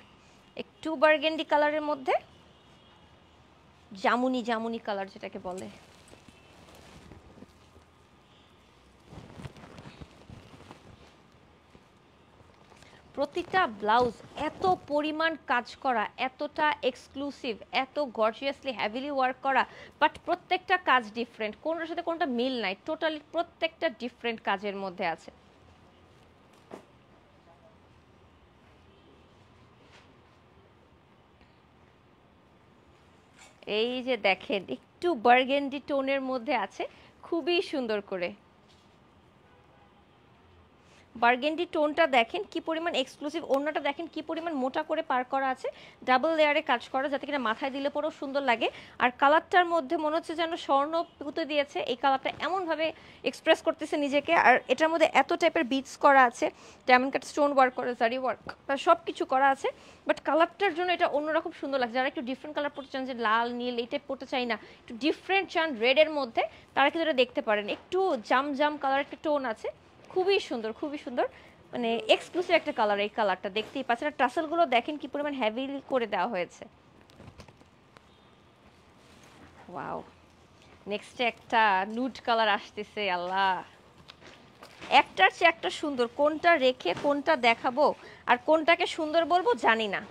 একটু বার্গেন্ডি কালারের মধ্যে, জামুনি জামুনি কালার যেটাকে বলে। প্রতিটা ব্লাউজ এত পরিমাণ কাজ করা, এতটা এক্সক্লুসিভ, এত গর্জিয়াসলি হেভিলি ওয়ার্ক করা, বাট প্রত্যেকটা কাজ ডিফারেন্ট, কোনটার সাথে কোনটা মিল নাই, টোটালি প্রত্যেকটা ডিফারেন্ট কাজের মধ্যে আছে। এই যে দেখেন একটু বার্গেন্ডি টোনের মধ্যে আছে, খুবই সুন্দর করে। বার্গেন্ডি টোনটা দেখেন কি পরিমাণ এক্সক্লুসিভ, ওড়নাটা দেখেন কি পরিমাণ মোটা করে পার করা আছে, ডাবল লেয়ারে কাজ করা, যাতে কিনা মাথায় দিলে পরেও সুন্দর লাগে। আর কালারটার মধ্যে মনে হচ্ছে যেন স্বর্ণ পুঁতে দিয়েছে, এই কালারটা এমনভাবে এক্সপ্রেস করতেছে নিজেকে। আর এটার মধ্যে এত টাইপের বিটস করা আছে, ডায়মন্ড কাট স্টোন ওয়ার্ক করা, জারি ওয়ার্ক, সব কিছু করা আছে, বাট কালারটার জন্য এটা অন্যরকম সুন্দর লাগছে। যারা একটু ডিফারেন্ট কালার পড়তে চান, যে লাল নীল এই টাইপ পড়তে চাই না, একটু ডিফারেন্ট চান রেডের মধ্যে, তারা কিন্তু এটা দেখতে পারেন। একটু জাম জাম কালার একটা টোন আছে, খুবই সুন্দর, খুবই সুন্দর। মানে এক্সক্লুসিভ একটা কালার, এই কালারটা দেখতেই পাচ্ছেন। আর টাসেলগুলো দেখেন কি পরিমাণ হেভি করে দেওয়া হয়েছে। ওয়াও, নেক্সটে একটা নুড কালার আসতেছে। আল্লাহ, একটার চেয়ে একটা সুন্দর, কোনটা রেখে কোনটা দেখাবো আর কোনটাকে সুন্দর বলবো জানি না।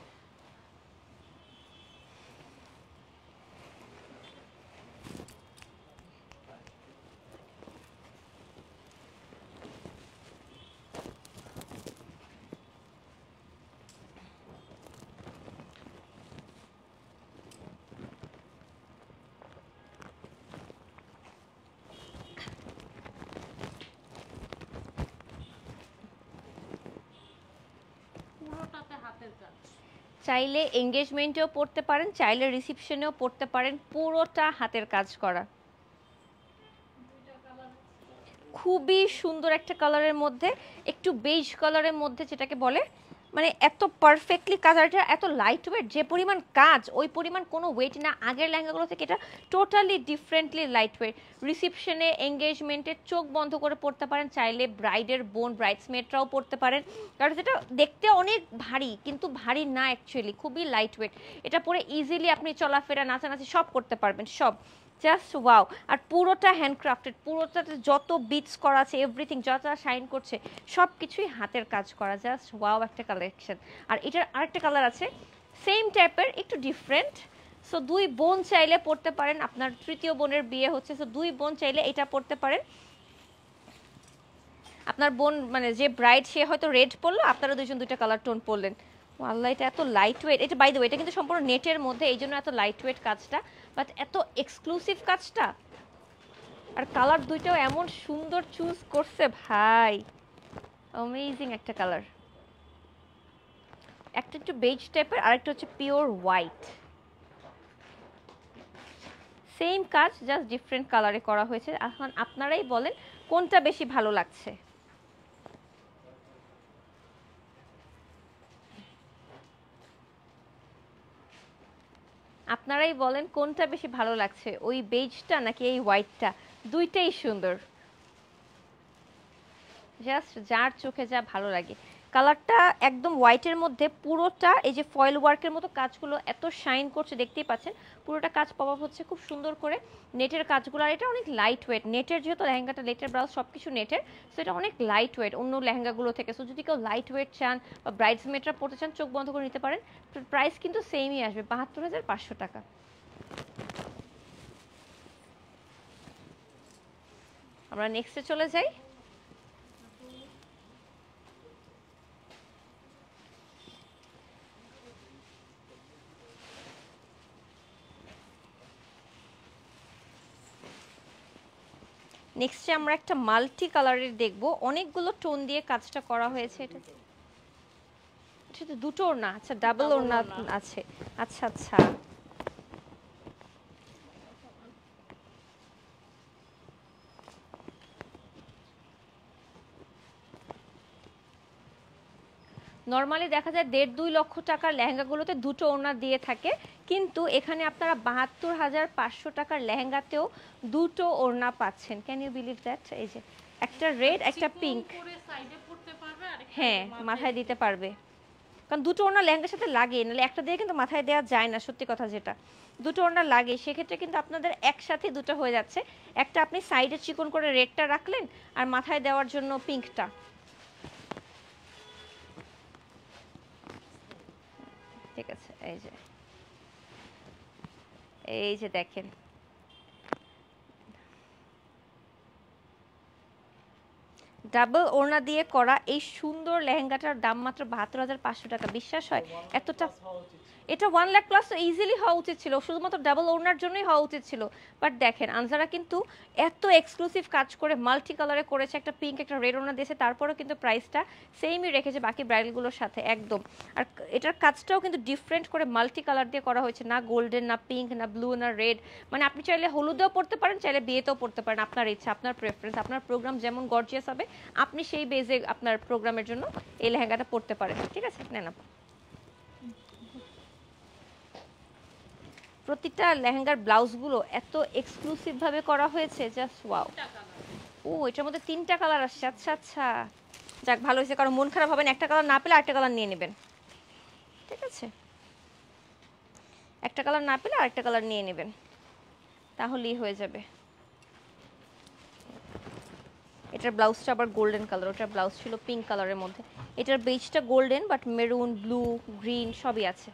চাইলে এঙ্গেজমেন্টেও পড়তে পারেন, চাইলে রিসেপশনেও পড়তে পারেন, পুরোটা হাতের কাজ করা। খুবই সুন্দর একটা কালারের মধ্যে, একটু বেজ কালারের মধ্যে যেটাকে বলে, মানে এত পারফেক্টলি কালারটা, এত লাইট ওয়েট, যে পরিমাণ কাজ ওই পরিমাণ কোনো ওয়েট না। আগের লেহেঙ্গাগুলো থেকে এটা টোটালি ডিফারেন্টলি লাইট ওয়েট। রিসেপশনে, এঙ্গেজমেন্টে চোখ বন্ধ করে পড়তে পারেন, চাইলে ব্রাইডের বোন, ব্রাইডসমেটরাও পড়তে পারেন। কারণ যেটা দেখতে অনেক ভারী, কিন্তু ভারী না অ্যাকচুয়ালি, খুবই লাইট ওয়েট। এটা পরে ইজিলি আপনি চলাফেরা, নাচানাচি সব করতে পারবেন, সব। Just wow. আর পুরোটা হ্যান্ডক্রাফটেড, পুরোটাতে যত বিটস করা আছে, এভরিথিং যত শাইন করছে সব কিছুই হাতের কাজ করা। জাস্ট ওয়াও একটা কালেকশন। আর এটার আরেকটা কালার আছে সেম টাইপের, একটু ডিফারেন্ট। সো দুই বোন চাইলে পড়তে পারেন, আপনার তৃতীয় বোনের বিয়ে হচ্ছে, সো দুই বোন চাইলে এটা পড়তে পারেন। আপনার বোন মানে যে ব্রাইড, সে হয়তো রেড পরলো, আপনারা দুজন দুইটা কালার টোন পরলেন। আল্লাহ, এটা এত লাইট ওয়েট। এটা বাই দ্য ওয়ে, এটা কিন্তু সম্পূর্ণ নেটের মধ্যে, এই জন্য এত লাইট ওয়েট কাজটা, বাট এত এক্সক্লুসিভ কাজটা। আর কালার দুইটাও এমন সুন্দর চুজ করছে ভাই, অ্যামেজিং একটা কালার। একটা একটু বেজ টাইপের, আর একটা হচ্ছে পিওর হোয়াইট। সেম কাজ, জাস্ট ডিফারেন্ট কালারে করা হয়েছে। এখন আপনারাই বলেন কোনটা বেশি ভালো লাগছে। আপনারাই বলেন কোনটা বেশি ভালো লাগছে, ওই বেজটা নাকি এই হোয়াইটটা? দুইটাই সুন্দর, জাস্ট যার চোখে যা ভালো লাগে। কালারটা একদম হোয়াইটের মধ্যে, পুরোটা এই যে ফয়েল ওয়ার্কের মতো কাজগুলো এত শাইন করছে, দেখতেই পাচ্ছেন পুরোটা কাজ পপ আপ হচ্ছে খুব সুন্দর করে। নেটের কাজগুলো, আর এটা অনেক লাইট ওয়েট, নেটের যেহেতু লেহেঙ্গাটা, নেটের ব্লাউজ সব কিছু নেটের, সো এটা অনেক লাইট ওয়েট অন্য লেহেঙ্গাগুলো থেকে। সো যদি কেউ লাইট ওয়েট চান বা ব্রাইডসমেটরা পড়তে চান, চোখ বন্ধ করে নিতে পারেন। প্রাইস কিন্তু সেমই আসবে, ৭২,৫০০ টাকা। আমরা নেক্সটে চলে যাই। নেক্সটে আমরা একটা মাল্টি কালারের দেখব, অনেকগুলো টোন দিয়ে কাজটা করা হয়েছে। এটা তো দুটো ওড়না, আচ্ছা ডাবল ওড়না আছে। আচ্ছা আচ্ছা, নর্মালি দেখা যায় ১.৫-২ লক্ষ টাকার লেহেঙ্গাগুলোতে দুটো ওড়না দিয়ে থাকে, কিন্তু এখানে আপনারা ৭২,৫০০ টাকার লেহেঙ্গাতেও দুটো ওড়না পাচ্ছেন। Can you believe that? এই যে একটা রেড, একটা পিঙ্ক। হ্যাঁ, মাথায় দিতে পারবে, কারণ দুটো ওড়না লেহেঙ্গার সাথে লাগে, নাহলে একটা দিয়ে কিন্তু মাথায় দেওয়া যায় না, সত্যি কথা যেটা। দুটো ওড়না লাগে, সেক্ষেত্রে কিন্তু আপনাদের একসাথে দুটো হয়ে যাচ্ছে। একটা আপনি সাইডে চিকন করে রেডটা রাখলেন, আর মাথায় দেওয়ার জন্য পিঙ্কটা। ঠিক আছে, এই যে দেখেন, ডাবল ওড়না দিয়ে করা এই সুন্দর লেহেঙ্গাটার দাম মাত্র ৭২,৫০০ টাকা। বিশ্বাস হয় এতটা? এটা 1 লাখ প্লাস তো ইজিলি হওয়া উচিত ছিল, শুধুমাত্র ডাবল ওড়নার জন্যই হওয়া উচিত ছিল। বাট দেখেন আনজারা কিন্তু এত এক্সক্লুসিভ কাজ করে মাল্টি কালারে করেছে, একটা পিঙ্ক একটা রেড ওড়না দিয়েছে, তারপরেও কিন্তু প্রাইসটা সেমই রেখেছে বাকি ব্রাইডালগুলোর সাথে একদম। আর এটার কাজটাও কিন্তু ডিফারেন্ট করে মাল্টি কালার দিয়ে করা হয়েছে, না গোল্ডেন, না পিঙ্ক, না ব্লু, না রেড। মানে আপনি চাইলে হলুদেও পড়তে পারেন, চাইলে বিয়েতেও পড়তে পারেন, আপনার ইচ্ছা, আপনার প্রেফারেন্স, আপনার প্রোগ্রাম যেমন গর্জিয়াস হবে আপনি সেই বেজে আপনার প্রোগ্রামের জন্য এই লেহেঙ্গাটা পড়তে পারেন। ঠিক আছে, নেন। প্রতিটা লেহেঙ্গার ব্লাউজগুলো এত এক্সক্লুসিভ ভাবে করা হয়েছে, জাস্ট ওয়াও। ও, এটার মধ্যে 3টা কালার আসছে, আচ্ছা আচ্ছা। যাক ভালো হয়েছে, কারণ মন খারাপ হবে না, একটা কালার না পেলে আরেকটা কালার নিয়ে নেবেন, ঠিক আছে? একটা কালার না পেলে আরেকটা কালার নিয়ে নেবেন, তাহলেই হয়ে যাবে। এটার ব্লাউজটা আবার গোল্ডেন কালার, ওটার ব্লাউজ ছিল পিঙ্ক কালারের মধ্যে। এটার বেজটা golden, but maroon, blue, green সবই আছে।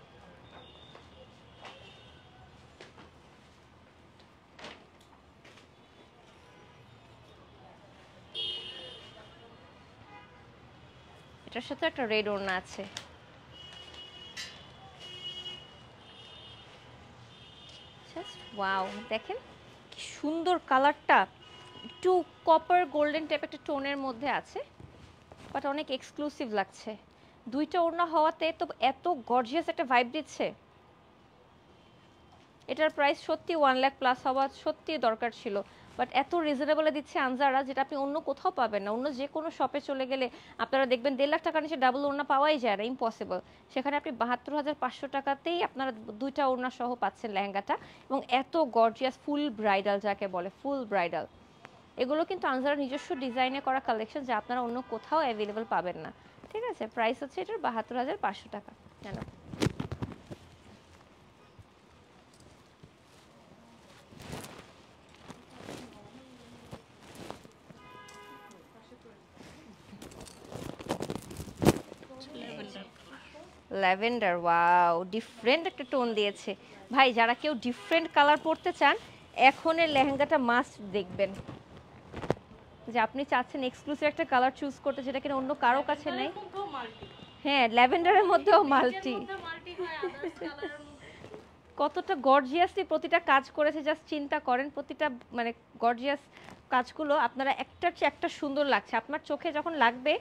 এটার সাথে একটা রেড ওড়না আছে। জাস্ট ওয়াও, দেখেন কি সুন্দর কালারটা, একটু কপার গোল্ডেন টাইপ একটা টোনের মধ্যে আছে, বাট অনেক এক্সক্লুসিভ লাগছে। দুইটা ওড়না হওয়াতে তো এত গর্জিয়াস একটা ভাইব দিচ্ছে। এটার প্রাইস সত্যি 1 লাখ প্লাস হওয়া সত্যি দরকার ছিল, বাট এত রিজনেবলে দিচ্ছে আনজারা, যেটা আপনি অন্য কোথাও পাবেন না। অন্য যে কোনো শপে চলে গেলে আপনারা দেখবেন 1.5 লাখ টাকার নিচে ডাবল ওড়না পাওয়াই যায় না, ইম্পসিবল। সেখানে আপনি 72,500 টাকাতেই আপনারা দুইটা ওড়না সহ পাচ্ছেন লেহেঙ্গাটা, এবং এত গর্জিয়াস ফুল ব্রাইডাল, যাকে বলে ফুল ব্রাইডাল। এগুলো কিন্তু আনজারার নিজস্ব ডিজাইনে করা কালেকশন, যা আপনারা অন্য কোথাও অ্যাভেলেবল পাবেন না, ঠিক আছে? প্রাইস হচ্ছে এটার 72,500 টাকা। জানো ল্যাভেন্ডার, ওয়াও, ডিফারেন্ট একটা টোন দিয়েছে ভাই। যারা কেউ ডিফারেন্ট কালার পরতে চান, এখনের লেহেঙ্গাটা মাস্ট দেখবেন। যে আপনি চাচ্ছেন এক্সক্লুসিভ একটা কালার চুজ করতে, যেটা কিনা অন্য কারো কাছে নেই। হ্যাঁ, ল্যাভেন্ডারের মধ্যেও মাল্টি, কতটা গর্জিয়াসলি প্রতিটা কাজ করেছে, জাস্ট চিন্তা করেন। প্রতিটা মানে গর্জিয়াস কাজগুলো আপনারা একটার চেয়ে একটা সুন্দর লাগছে। আপনার চোখে যখন লাগবে,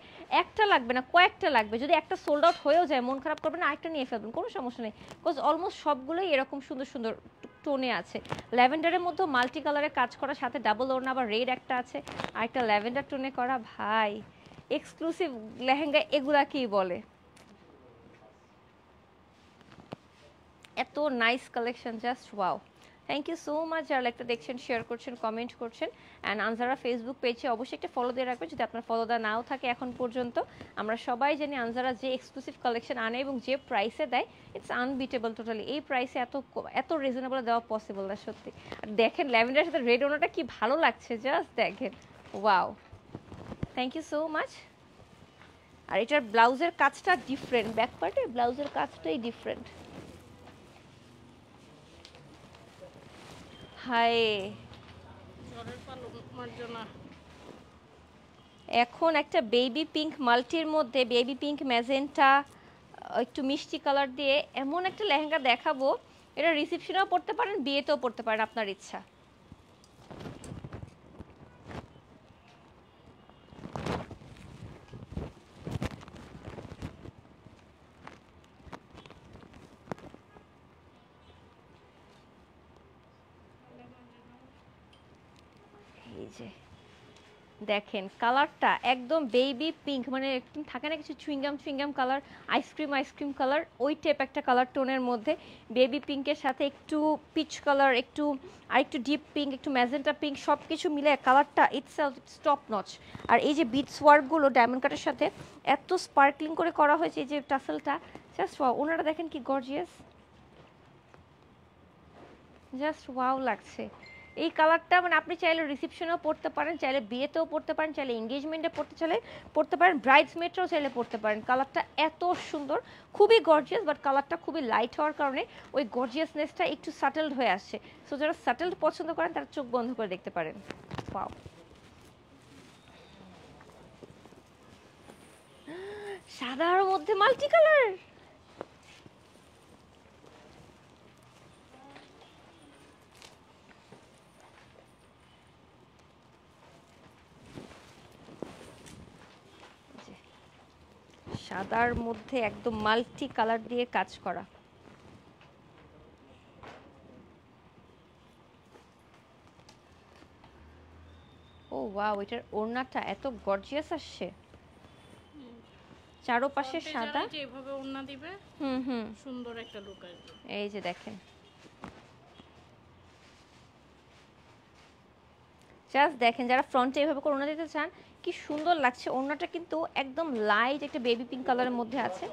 একটা লাগবে না, কয়েকটা লাগবে। যদি একটা সোল্ড আউট হয়েও যায়, মন খারাপ করবেন না, আরেকটা নিয়ে ফেলবেন, কোনো সমস্যা নেই। বিকজ অলমোস্ট সবগুলোই এরকম সুন্দর সুন্দর টোনে আছে। ল্যাভেন্ডারের মধ্যেও মাল্টি কালারে কাজ করার সাথে ডাবল ওড়না, আবার রেড একটা আছে, আর একটা ল্যাভেন্ডার টোনে করা। ভাই এক্সক্লুসিভ লেহেঙ্গা এগুলাকেই বলে। এত nice collection, just wow. Thank you so much যারা লাইকটা দেখছেন, শেয়ার করছেন, কমেন্ট করছেন। অ্যান্ড আনজারা ফেসবুক পেজে অবশ্যই একটা ফলো দিয়ে রাখবেন, যদি আপনার ফলো দেওয়া নাও থাকে এখন পর্যন্ত। আমরা সবাই জানি আনজারা যে এক্সক্লুসিভ কালেকশন আনে এবং যে প্রাইসে দেয়, ইটস আনবিটেবল টোটালি। এই প্রাইসে এত রিজনেবল দেওয়া পসিবল না সত্যি। আর দেখেন ল্যাভেন্ডারের সাথে রেড ওনাটা কি ভালো লাগছে, জাস্ট দেখেন, wow. Thank you so much. আর এটার ব্লাউজের কাজটা ডিফারেন্ট, ব্যাক পার্টের ব্লাউজের কাজটাই ডিফারেন্ট। হায়, এখন একটা বেবি পিঙ্ক মাল্টির মধ্যে বেবি পিঙ্ক ম্যাজেন্টা একটু মিষ্টি কালার দিয়ে এমন একটা লেহেঙ্গা দেখাবো, এটা রিসেপশনেও পড়তে পারেন, বিয়েতেও পড়তে পারেন, আপনার ইচ্ছা। এই যে দেখেন কালারটা একদম বেবি পিঙ্ক, মানে একদম থাকে না কিছু চুইংগাম কালার, আইসক্রিম কালার, ওই টাইপ একটা কালার টোনের মধ্যে বেবি পিঙ্কের সাথে একটু পিচ কালার, একটু আর একটু ডিপ পিঙ্ক, একটু ম্যাজেন্টা পিঙ্ক, সব কিছু মিলে কালারটা ইটসেলফ টপ নচ। আর এই যে বিটস ওয়ার্কগুলো ডায়মন্ড কাটের সাথে এত স্পার্কলিং করে করা হয়েছে, এই যে টাসেলটা, জাস্ট ওয়াও। ওনারা দেখেন কি গর্জিয়াস, জাস্ট ওয়াও লাগছে। এই কালারটা মানে আপনি চাইলে রিসেপশনেও পড়তে পারেন, চাইলে বিয়েতেও পড়তে পারেন, চাইলে এঙ্গেজমেন্টে পড়তে পারেন, ব্রাইডসমেডরাও চাইলে পড়তে পারেন। কালারটা এত সুন্দর, খুবই গর্জিয়াস, বাট কালারটা খুবই লাইট হওয়ার কারণে ওই গর্জিয়াসনেসটা একটু সাটেলড হয়ে আসছে। সো যারা সাটেলড পছন্দ করেন তারা চোখ বন্ধ করে দেখতে পারেন। ওয়াও, সাদার মধ্যে মাল্টি কালার, সাদার মধ্যে একদম মাল্টি কালার দিয়ে কাজ করা। ও ওয়াও, এটার ওড়নাটা এত গর্জিয়াস আসছে, চারপাশে সাদা, যেভাবে ওড়না দিবে সুন্দর একটা লুক আসবে। এই যে দেখেন, জাস্ট দেখেন, যারা ফ্রন্টে এভাবে করে ওড়না দিতে চান, কি সুন্দর লাগছে। ওড়নাটা কিন্তু একদম লাইট একটা বেবি পিঙ্ক কালারের মধ্যে আছে।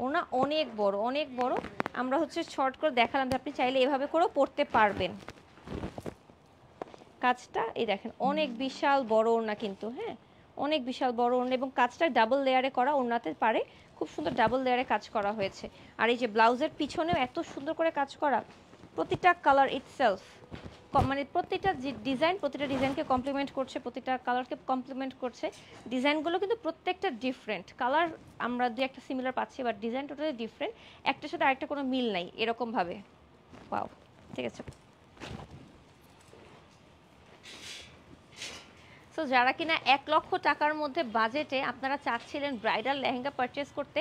ওড়না অনেক বড়, অনেক বড়। আমরা হচ্ছে শর্ট করে দেখালাম যে আপনি চাইলে এভাবে করেও পরতে পারবেন। কাজটা এই দেখেন অনেক বিশাল বড় ওড়না কিন্তু, হ্যাঁ অনেক বিশাল বড় ওড়না, এবং কাজটা ডাবল লেয়ারে করা, ওড়নাতে পারে খুব সুন্দর ডাবল লেয়ারে কাজ করা হয়েছে। আর এই যে ব্লাউজের পিছনেও এত সুন্দর করে কাজ করা, প্রতিটা কালার ইটসেলফ মানে প্রতিটা ডিজাইন প্রতিটা ডিজাইনকে কমপ্লিমেন্ট করছে, প্রতিটা কালারকে কমপ্লিমেন্ট করছে। ডিজাইনগুলো কিন্তু প্রত্যেকটা ডিফারেন্ট, কালার আমরা দুই একটা সিমিলার পাচ্ছি, বাট ডিজাইন টোটালি ডিফারেন্ট, একটার সাথে আরেকটা কোনো মিল নাই এরকমভাবে। পাও ঠিক আছে। সো যারা কিনা 1,00,000 টাকার মধ্যে বাজেটে আপনারা চাচ্ছিলেন ব্রাইডাল লেহেঙ্গা পারচেস করতে,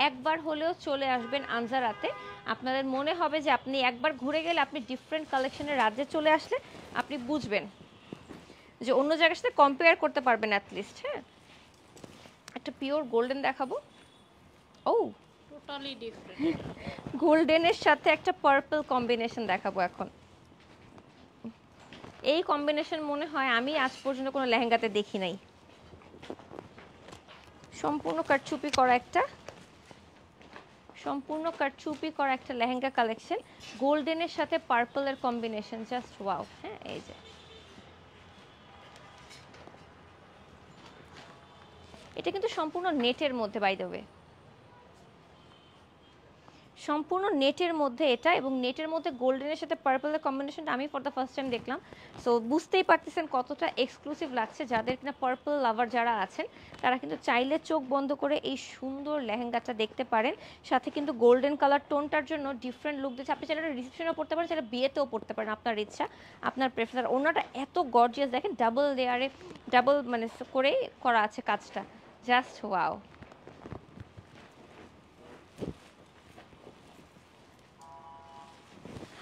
একবার হলেও চলে আসবেন আনজারাতে। আপনাদের মনে হবে যে আপনি একবার ঘুরে গেলে, আপনি ডিফারেন্ট কালেকশনের রাজ্যে চলে আসলে আপনি বুঝবেন যে অন্য জায়গার সাথে কম্পেয়ার করতে পারবেন অ্যাটলিস্ট। হ্যাঁ, একটা পিওর গোল্ডেন দেখাবো। ও টোটালি ডিফারেন্ট। গোল্ডেনের সাথে একটা পার্পল কম্বিনেশন দেখাবো এখন। এই কম্বিনেশন মনে হয় আমি আজ পর্যন্ত কোনো লেহেঙ্গাতে দেখি নাই। সম্পূর্ণ কারচুপি করা একটা লেহেঙ্গা কালেকশন, গোল্ডেনের সাথে পার্পলের কম্বিনেশন, জাস্ট ওয়াও। হ্যাঁ এই যে এটা কিন্তু সম্পূর্ণ নেটের মধ্যে, বাই দ্য ওয়ে সম্পূর্ণ নেটের মধ্যে এটা, এবং নেটের মধ্যে গোল্ডেনের সাথে পার্পলের কম্বিনেশনটা আমি ফর দ্য ফার্স্ট টাইম দেখলাম। সো বুঝতেই পারতেছেন কতটা এক্সক্লুসিভ লাগছে। যাদের কিনা পার্পল লাভার যারা আছেন তারা কিন্তু চাইলে চোখ বন্ধ করে এই সুন্দর লেহেঙ্গাটা দেখতে পারেন। সাথে কিন্তু গোল্ডেন কালার টোনটার জন্য ডিফারেন্ট লুক দিচ্ছে। আপনি চাইলে রিসেপশনেও পড়তে পারেন, চাইলে বিয়েতেও পড়তে পারেন, আপনার ইচ্ছা, আপনার প্রেফার। ওনাটা এত গর্জিয়াস, দেখেন ডাবল লেয়ারে ডাবল মানে করে করা আছে কাজটা, জাস্ট ওয়াও।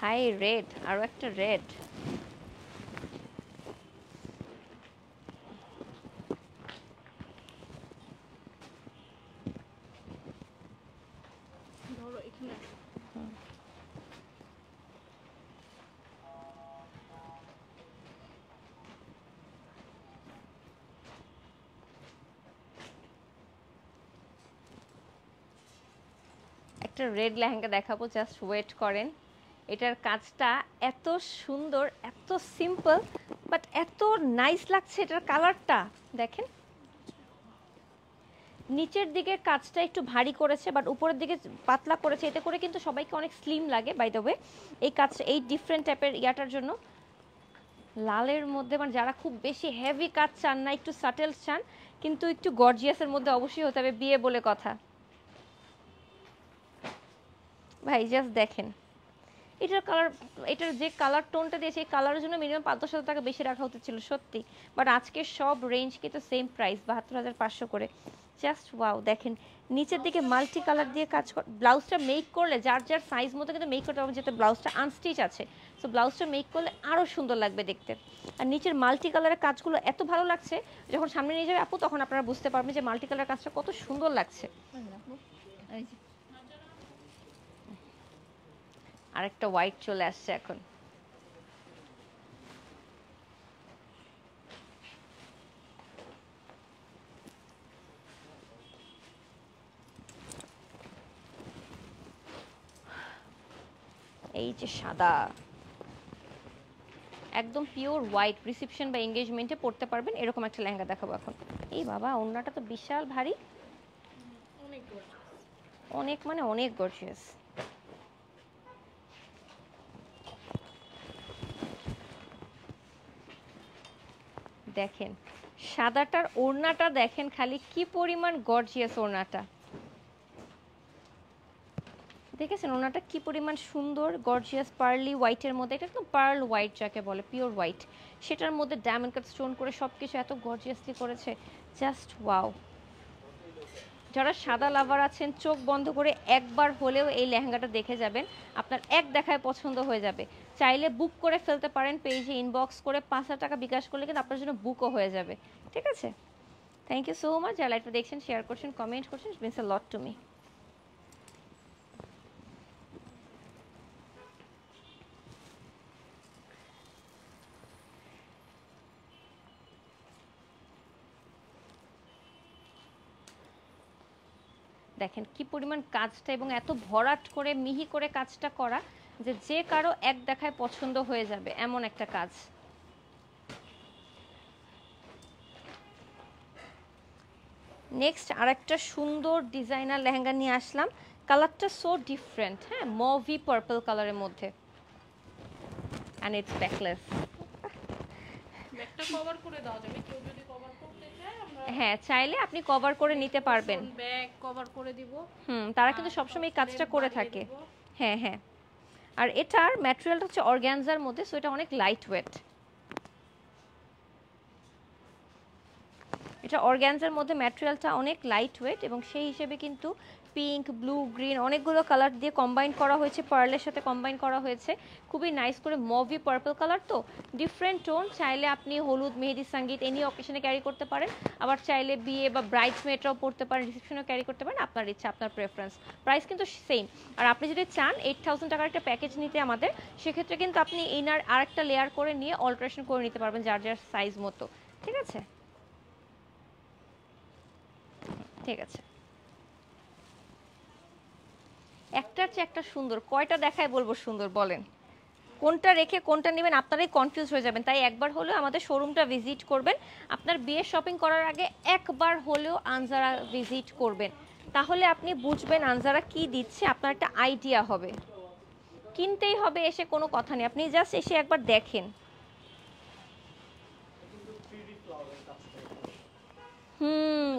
হাই রেড, আরো একটা রেড। ধরো এখানে একটা রেড লেহেঙ্গা দেখাবো, জাস্ট ওয়েট করেন। এটার কাজটা এত সুন্দর, এত সিম্পল, বাট এত নাইস লাগছে। এটার কালারটা দেখেন, নিচের দিকের কাজটা একটু ভারী করেছে, বাট উপরের দিকে পাতলা করেছে, এতে করে কিন্তু সবাইকে অনেক স্লিম লাগে। বাই দ্য ওয়ে এই কাজটা, এই ডিফারেন্ট টাইপের ইয়াটার জন্য লালের মধ্যে, মানে যারা খুব বেশি হেভি কাজ চান না, একটু সাটেল চান, কিন্তু একটু গর্জিয়াসের মধ্যে অবশ্যই হতে হবে, বিয়ে বলে কথা। ভাই জাস্ট দেখেন এটার কালার, এটার যে কালার টোনটা দিয়েছে এই কালারের জন্য মিনিমাম 500 টাকা বেশি রাখা উচিত ছিল সত্যি, বাট আজকে সব রেঞ্জ কিন্তু সেম প্রাইস 72,500 করে। জাস্ট ওয়াও দেখেন, নিচের দিকে মাল্টি কালার দিয়ে কাজ ব্লাউজটা মেক করলে যার যার সাইজ মতো কিন্তু মেক করতে পারবেন, যেহেতু ব্লাউজটা আনস্টিচ আছে। সো ব্লাউজটা মেক করলে আরও সুন্দর লাগবে দেখতে। আর নিচের মাল্টি কালারের কাজগুলো এত ভালো লাগছে, যখন সামনে নিয়ে যাবে আপু তখন আপনারা বুঝতে পারবেন যে মাল্টি কালার কাজটা কত সুন্দর লাগছে। আরেকটা হোয়াইট চলে আসছে এখন। এই যে সাদা, একদম পিওর হোয়াইট, রিসেপশন বা এঙ্গেজমেন্টে পড়তে পারবেন এরকম একটা লেহেঙ্গা দেখাবো এখন। এই বাবা ওড়নাটা তো বিশাল ভারী, অনেক মানে অনেক গর্জিয়াস। দেখেন সাদাটার ওড়নাটা দেখেন খালি কি পরিমাণ গর্জিয়াস ওড়নাটা, দেখেছেন ওড়নাটা কি পরিমাণ সুন্দর গর্জিয়াস পার্লি হোয়াইটের মধ্যে, এটা একদম পার্ল হোয়াইট যাকে বলে পিওর হোয়াইট, সেটার মধ্যে ডায়মন্ড কাট স্টোন করে সব কিছু এত গর্জিয়াসলি করেছে, জাস্ট ওয়াও। যারা সাদা লাভার আছেন চোখ বন্ধ করে একবার হলেও এই লেহেঙ্গাটা দেখে যাবেন, আপনার এক দেখায় পছন্দ হয়ে যাবে। চাইলে বুক করে ফেলতে পারেন, পেজে ইনবক্স করে 5,000 টাকা বিকাশ করলে কিন্তু আপনার জন্য বুকও হয়ে যাবে, ঠিক আছে। থ্যাংক ইউ সো মাচ, যারা লাইভটা দেখছেন, শেয়ার করছেন, কমেন্ট করছেন, it means a lot to me. দেখেন কি পরিমাণ কাজটা, এবং এত ভরাট করে মিহি করে কাজটা করা যে যে কারো এক দেখায় পছন্দ হয়ে যাবে এমন একটা কাজ। নেক্সট আরেকটা সুন্দর ডিজাইনার লেহেঙ্গা নিয়ে আসলাম। কালারটা সো ডিফারেন্ট, হ্যাঁ, মভি পার্পল কালারের মধ্যে, অ্যান্ড ইটস ব্যাকলেস। ব্যাগটা কভার করে দেওয়া যাবে, কেউ যদি কভার করতে চায় আমরা হ্যাঁ, চাইলে আপনি কভার করে নিতে পারবেন। ব্যাগ কভার করে দিব। তারা কিন্তু সবসময় এই কাজটা করে থাকে। হ্যাঁ হ্যাঁ, আর এটার ম্যাটেরিয়ালটা হচ্ছে অর্গানজার মধ্যে, সো এটা অনেক লাইট ওয়েট। এটা অর্গানজার মধ্যে ম্যাটেরিয়ালটা অনেক লাইট ওয়েট, এবং সেই হিসেবে কিন্তু পিঙ্ক, ব্লু, গ্রিন অনেকগুলো কালার দিয়ে কম্বাইন করা হয়েছে, পার্লের সাথে কম্বাইন করা হয়েছে, খুবই নাইস করে। মভি পার্পল কালার তো ডিফারেন্ট টোন, চাইলে আপনি হলুদ, মেহেদি, সঙ্গীত এনি অকেশনে ক্যারি করতে পারেন, আবার চাইলে বিয়ে বা ব্রাইডসমেডরাও পরতে পারেন, রিসেপশনেও ক্যারি করতে পারেন, আপনার ইচ্ছা, আপনার প্রেফারেন্স। প্রাইস কিন্তু সেম। আর আপনি যদি চান 8000 টাকার একটা প্যাকেজ নিতে আমাদের, সেক্ষেত্রে কিন্তু আপনি ইনার আরেকটা লেয়ার করে নিয়ে অল্টারেশন করে নিতে পারবেন যার যার সাইজ মতো। ঠিক আছে, ঠিক আছে। একটার চেয়ে একটা সুন্দর, কয়টা দেখায় বলবো সুন্দর বলেন, কোনটা রেখে কোনটা নেবেন আপনারাই কনফিউজ হয়ে যাবেন। তাই একবার হলেও আমাদের শোরুমটা ভিজিট করবেন, আপনার বিয়ে শপিং করার আগে একবার হলেও আনজারা ভিজিট করবেন, তাহলে আপনি বুঝবেন আনজারা কি দিচ্ছে, আপনার একটা আইডিয়া হবে। কিনতেই হবে এসে কোনো কথা নেই, আপনি জাস্ট এসে একবার দেখেন।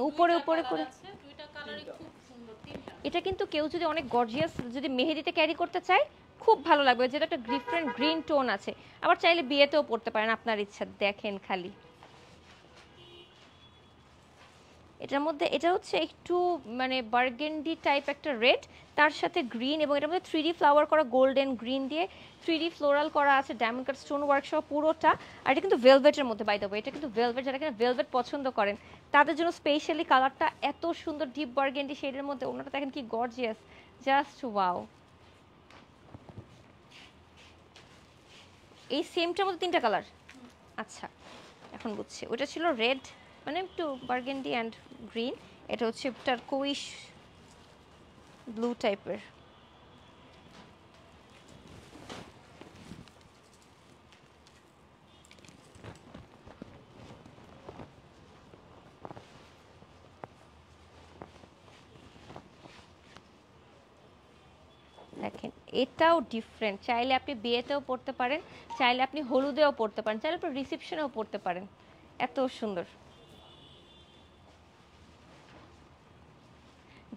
উপরে উপরে করে দুইটা কালারই খুব সুন্দর, তিনটা। এটা কিন্তু কেউ যদি অনেক গর্জিয়াস যদি মেহেদিতে ক্যারি করতে চায় খুব ভালো লাগবে, যেটা একটা ডিফারেন্ট গ্রিন টোন আছে, আবার চাইলে বিয়েতেও পড়তে পারেন আপনার ইচ্ছা। দেখেন খালি এটার মধ্যে, এটা হচ্ছে একটু মানে বার্গেন্ডি টাইপ একটা রেড, তার সাথে গ্রিন, এবং এটার মধ্যে 3D ফ্লাওয়ার করা গোল্ডেন গ্রিন দিয়ে 3D ফ্লোরাল করা আছে, ডায়মন্ড কাট স্টোন ওয়ার্ক সহ পুরোটা। আর এটা কিন্তু ভেলভেটের মধ্যে, বাই দ্য ওয়ে এটা কিন্তু ভেলভেট, যারা কিনা ভেলভেট পছন্দ করেন তাদের জন্য স্পেশালি কালারটা এত সুন্দর, ডিপ বার্গেন্ডি শেডের মধ্যে। ওনাটা দেখেন কি গর্জিয়াস, জাস্ট ওয়াও। এই সেমটার মধ্যে 3টা কালার, আচ্ছা এখন বুঝছি। ওটা ছিল রেড, মানে একটু বার্গেন্ডি অ্যান্ড গ্রিন, এটা হচ্ছে টারকোইশ ব্লু টাইপের। দেখেন এটাও ডিফারেন্ট, চাইলে আপনি বিয়েতেও পড়তে পারেন, চাইলে আপনি হলুদেও পড়তে পারেন, চাইলে আপনি রিসেপশনেও পড়তে পারেন, এত সুন্দর।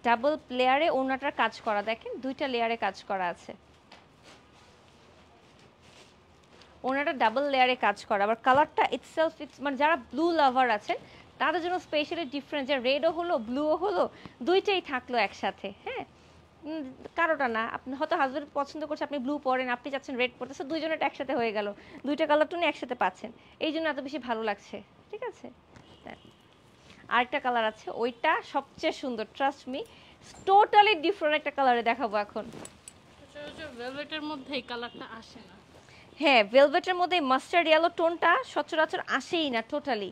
ডাবল লেয়ারে ওড়নাটার কাজ করা, দেখেন 2টা লেয়ারে কাজ করা আছে, ওড়নাটা ডাবল লেয়ারে কাজ করা। আবার কালারটা ইটসেলফ মানে যারা ব্লু লাভার আছেন তাদের জন্য স্পেশালি ডিফারেন্ট, যে রেডও হলো ব্লুও হলো, দুইটাই থাকলো একসাথে। হ্যাঁ, কারোটা না, আপনি হয়তো হাজব্যান্ড পছন্দ করছে আপনি ব্লু পরেন, আপনি চাচ্ছেন রেড পরতে, সো দুইজনের একসাথে হয়ে গেল, 2টা কালার টুনি একসাথে পাচ্ছেন, এই জন্য এত বেশি ভালো লাগছে। ঠিক আছে, আরেকটা কালার আছে, ওইটা সবচেয়ে সুন্দর, ট্রাস্ট মি, টোটালি ডিফারেন্ট একটা কালারে দেখাবো এখন। ভেলভেটের মধ্যে এই কালারটা আসে না। হ্যাঁ, ভেলভেটের মধ্যে মাস্টার্ড ইয়েলো টোনটা সচরাচর আসেই না টোটালি।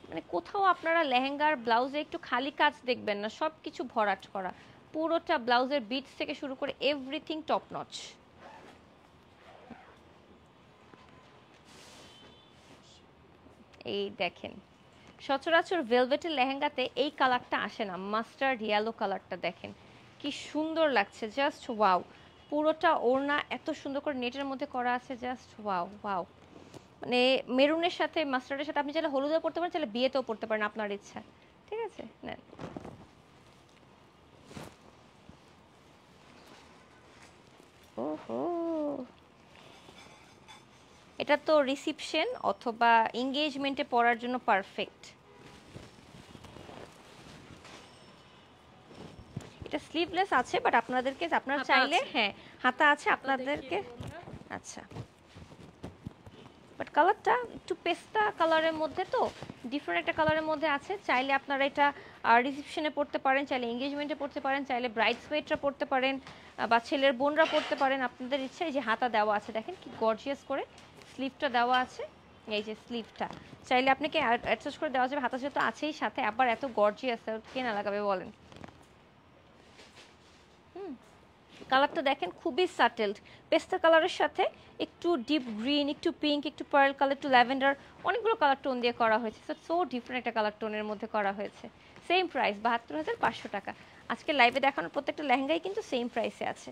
মানে কোথাও আপনারা লেহেঙ্গার ব্লাউজে একটু খালি কাজ দেখবেন না, সব কিছু ভরাট করা, পুরোটা ব্লাউজের বিটস থেকে শুরু করে এভরিথিং টপ নচ। এই দেখেন সচরাচর ভেলভেটের লেহেঙ্গাতে এই কালারটা আসে না, মাস্টার্ড ইয়েলো কালারটা দেখেন কি সুন্দর লাগছে, জাস্ট ওয়াও। পুরোটা ওড়না এত সুন্দর করে নেটের মধ্যে করা আছে, জাস্ট ওয়াও ওয়াও। মানে মেরুনের সাথে মাস্টার্ডের সাথে আপনি চাইলে হলুদেও পড়তে পারেন, চাইলে বিয়েতেও পড়তে পারেন, আপনার ইচ্ছা। ঠিক আছে, নেন। ওহো, এটা তো রিসেপশন অথবা এঙ্গেজমেন্টে পরার জন্য পারফেক্ট। এটা স্লিভলেস আছে, বাট আপনাদেরকে আপনারা চাইলে, হ্যাঁ হাতা আছে আপনাদেরকে, আচ্ছা। বাট কালারটা একটু পেস্তা কালারের মধ্যে, তো ডিফারেন্ট একটা কালারের মধ্যে আছে, চাইলে আপনারা এটা রিসেপশনে পড়তে পারেন, চাইলে এঙ্গেজমেন্টে পড়তে পারেন, চাইলে ব্রাইডসমেডরা পড়তে পারেন, বা ছেলের বোনরা পড়তে পারেন, আপনাদের ইচ্ছা। এই যে হাতা দেওয়া আছে দেখেন কি গর্জিয়াস করে, স্লিভটা দেওয়া আছে, এই যে স্লিভটা চাইলে আপনাকে অ্যাডজাস্ট করে দেওয়া যাবে, হাতা যেহেতু আছেই সাথে, আবার এত গর্জিয়াস কে না লাগাবে বলেন। কালারটা দেখেন খুবই সাটেলড, পেস্তা কালারের সাথে একটু ডিপ গ্রিন, একটু পিঙ্ক, একটু পার্ল কালার, একটু ল্যাভেন্ডার, অনেকগুলো কালার টোন দিয়ে করা হয়েছে। সো ডিফারেন্ট একটা কালার টোনের মধ্যে করা হয়েছে। সেম প্রাইস ৭২,৫০০ টাকা। আজকে লাইভে দেখানোর প্রত্যেকটা লেহেঙ্গাই কিন্তু সেম প্রাইসে আছে।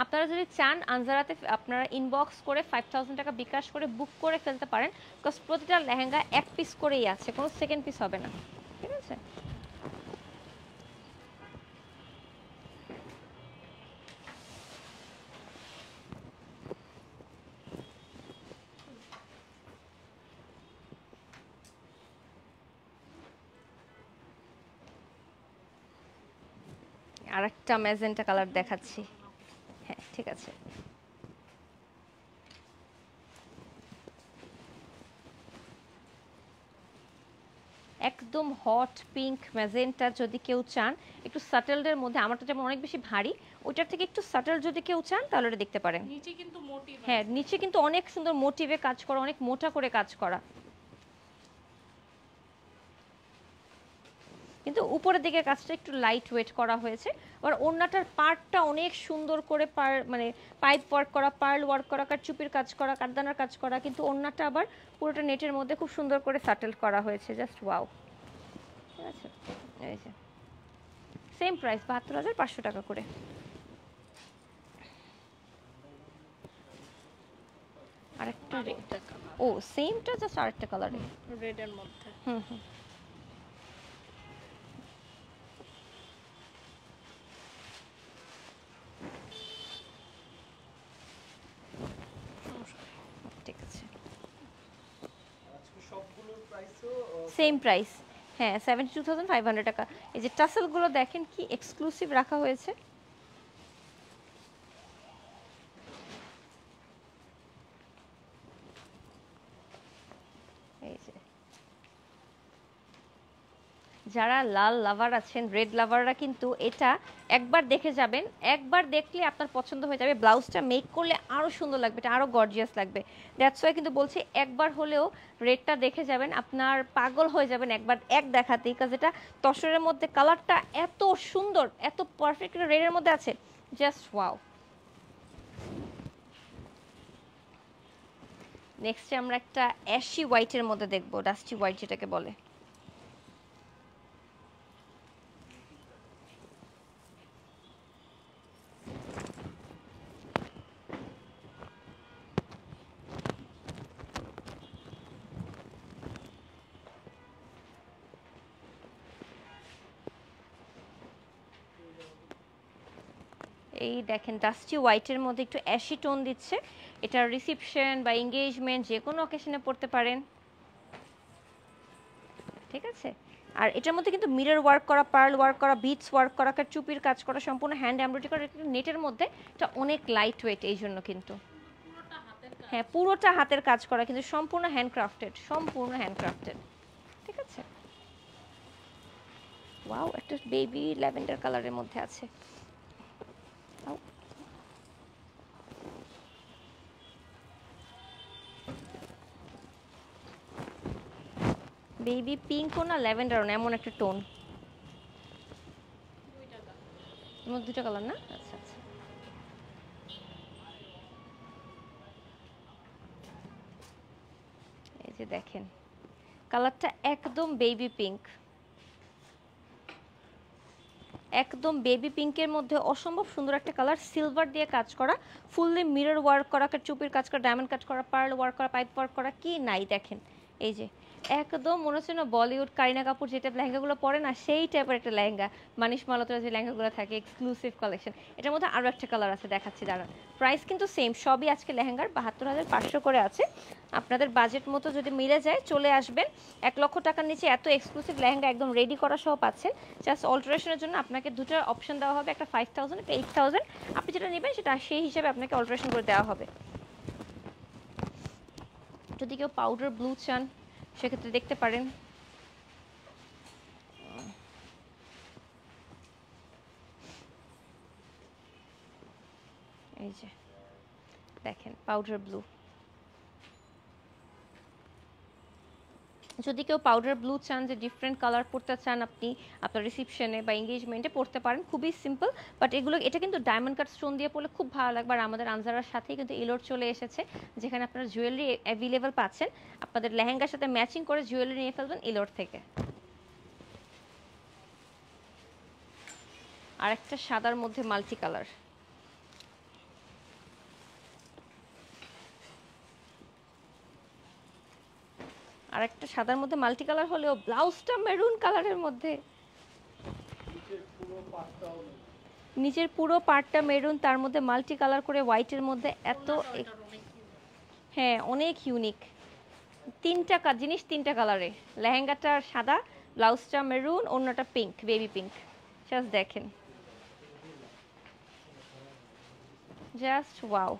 আপনারা যদি চান আনজারাতে আপনারা ইনবক্স করে 5000 টাকা বিকাশ করে বুক করে ফেলতে পারেন, বিকজ প্রতিটা লেহেঙ্গা এক পিস করেই আছে, কোনো সেকেন্ড পিস হবে না, ঠিক আছে। আরেকটা ম্যাজেন্টা কালার দেখাচ্ছি। হ্যাঁ ঠিক আছে, একদম হট পিঙ্ক ম্যাজেন্টা যদি কেউ চান, একটু সাটেলডের মধ্যে, আমারটা যেমন অনেক বেশি ভারী, ওইটার থেকে একটু সাটেল যদি কেউ চান তাহলে ওটা দেখতে পারেন। নিচে কিন্তু মোটিভ, হ্যাঁ নিচে কিন্তু অনেক সুন্দর মোটিভে কাজ করা, অনেক মোটা করে কাজ করা, কিন্তু উপরের দিকে কাজটা একটু লাইট ওয়েট করা হয়েছে। আর ওড়নাটার পার্টটা অনেক সুন্দর করে মানে পাইপ ওয়ার্ক করা, পার্ল ওয়ার্ক করা, কারচুপির কাজ করা, কাঠদানার কাজ করা, কিন্তু ওড়নাটা আবার পুরোটা নেটের মধ্যে খুব সুন্দর করে সাটেল করা হয়েছে, জাস্ট ওয়াও। ঠিক আছে, এই যে সেম প্রাইস ৭২,৫০০ টাকা করে। আরেকটা ও সেমটা জাস্ট আরেকটা কালারে, রেডের মধ্যে। হুম হুম। ঠিক আছে, সেম প্রাইস, হ্যাঁ 72,500 টাকা। এই যে টাসেলগুলো দেখেন কি এক্সক্লুসিভ রাখা হয়েছে। এই যে যারা লাল লাভার আছেন, রেড লাভাররা কিন্তু এটা একবার দেখে যাবেন, একবার দেখলে আপনার পছন্দ হয়ে যাবে। ব্লাউজটা মেক করলে আরও সুন্দর লাগবে, এটা আরও গর্জিয়াস লাগবে। দ্যাটস ওয়াই কিন্তু বলছি একবার হলেও রেডটা দেখে যাবেন, আপনার পাগল হয়ে যাবেন একবার এক দেখাতেই, কাজ এটা তসরের মধ্যে কালারটা এত সুন্দর, এত পারফেক্ট রেডের মধ্যে আছে, জাস্ট ওয়াও। নেক্সটে আমরা একটা অ্যাশি হোয়াইটের মধ্যে দেখবো, ডাস্টি হোয়াইট যেটাকে বলে। এই দেখেন ডাস্টি হোয়াইটের মধ্যে একটু অ্যাশি টোন দিচ্ছে, এটা রিসেপশন বা এঙ্গেজমেন্ট যে কোনো অকেশনে পড়তে পারেন, ঠিক আছে। আর এটার মধ্যে কিন্তু মিরর ওয়ার্ক করা, পার্ল ওয়ার্ক করা, বিটস ওয়ার্ক করা, চুপির কাজ করা, সম্পূর্ণ হ্যান্ড এমব্রয়ডারি করা, এটা নেটের মধ্যে, এটা অনেক লাইট ওয়েট, এই জন্য কিন্তু হ্যাঁ পুরোটা হাতের কাজ করা, কিন্তু সম্পূর্ণ হ্যান্ডক্রাফটেড, সম্পূর্ণ হ্যান্ডক্রাফটেড, ঠিক আছে। ওয়াও, একটা বেবি ল্যাভেন্ডার কালারের মধ্যে আছে, বেবি পিঙ্কও না ল্যাভেন্ডারও না, এমন একটা টোন, এমন দুটো কালার না, আচ্ছা আচ্ছা। এই যে দেখেন কালারটা একদম বেবি পিঙ্ক, একদম বেবি পিঙ্কের মধ্যে অসম্ভব সুন্দর একটা কালার, সিলভার দিয়ে কাজ করা, ফুললি মিরর ওয়ার্ক করা, চুপির কাজ করা, ডায়মন্ড কাজ করা, পার্ল ওয়ার্ক করা, পাইপ ওয়ার্ক করা, কি নাই দেখেন। এই যে একদম মনে হচ্ছে না বলিউড কারিনা কাপুর যেটা লেহেঙ্গাগুলো পরে না, সেই টাইপের একটা লেহেঙ্গা, মানিশ মালহোত্রার যে লেহেঙ্গাগুলো থাকে এক্সক্লুসিভ কালেকশন। এটার মধ্যে আরও একটা কালার আছে, দেখাচ্ছি দাঁড়ান। প্রাইস কিন্তু সেম, সবই আজকে লেহেঙ্গার ৭২,৫০০ করে আছে। আপনাদের বাজেট মতো যদি মিলে যায় চলে আসবেন। ১,০০,০০০ টাকার নিচে এত এক্সক্লুসিভ লেহেঙ্গা একদম রেডি করা সহ পাচ্ছেন। জাস্ট অল্টারেশনের জন্য আপনাকে দুটো অপশন দেওয়া হবে, একটা 5,000, একটা 8,000। আপনি যেটা নেবেন সেটা সেই হিসাবে আপনাকে অল্টারেশন করে দেওয়া হবে। যদি কেউ পাউডার ব্লু চান সেক্ষেত্রে দেখতে পারেন। এই যে দেখেন পাউডার ব্লু, যদি কেউ পাউডার ব্লু চান, যে ডিফারেন্ট কালার পরতে চান আপনি আপনার রিসেপশনে বা এঙ্গেজমেন্টে পরতে পারেন, খুবই সিম্পল। বাট এটা কিন্তু ডায়মন্ড কাট স্টোন দিয়ে পরলে খুব ভালো লাগবে। আর আমাদের আনজারার সাথেই কিন্তু ইলোর চলে এসেছে, যেখানে আপনারা জুয়েলারি অ্যাভেলেবল পাচ্ছেন। আপনাদের লেহেঙ্গার সাথে ম্যাচিং করে জুয়েলারি নিয়ে ফেলবেন ইলোর থেকে। আর একটা সাদার মধ্যে মাল্টি কালার, আর একটা সাদার মধ্যে মাল্টি কালার হলেও ব্লাউজটা মেরুন কালারের মধ্যে, নিচের পুরো পার্টটা মেরুন, তার মধ্যে মাল্টি কালার করে হোয়াইটের মধ্যে। এত হ্যাঁ, অনেক ইউনিক। তিনটা জিনিস তিনটা কালারে, লেহেঙ্গাটা সাদা, ব্লাউজটা মেরুন, অন্যটা পিঙ্ক, বেবি পিঙ্ক। জাস্ট দেখেন, just wow.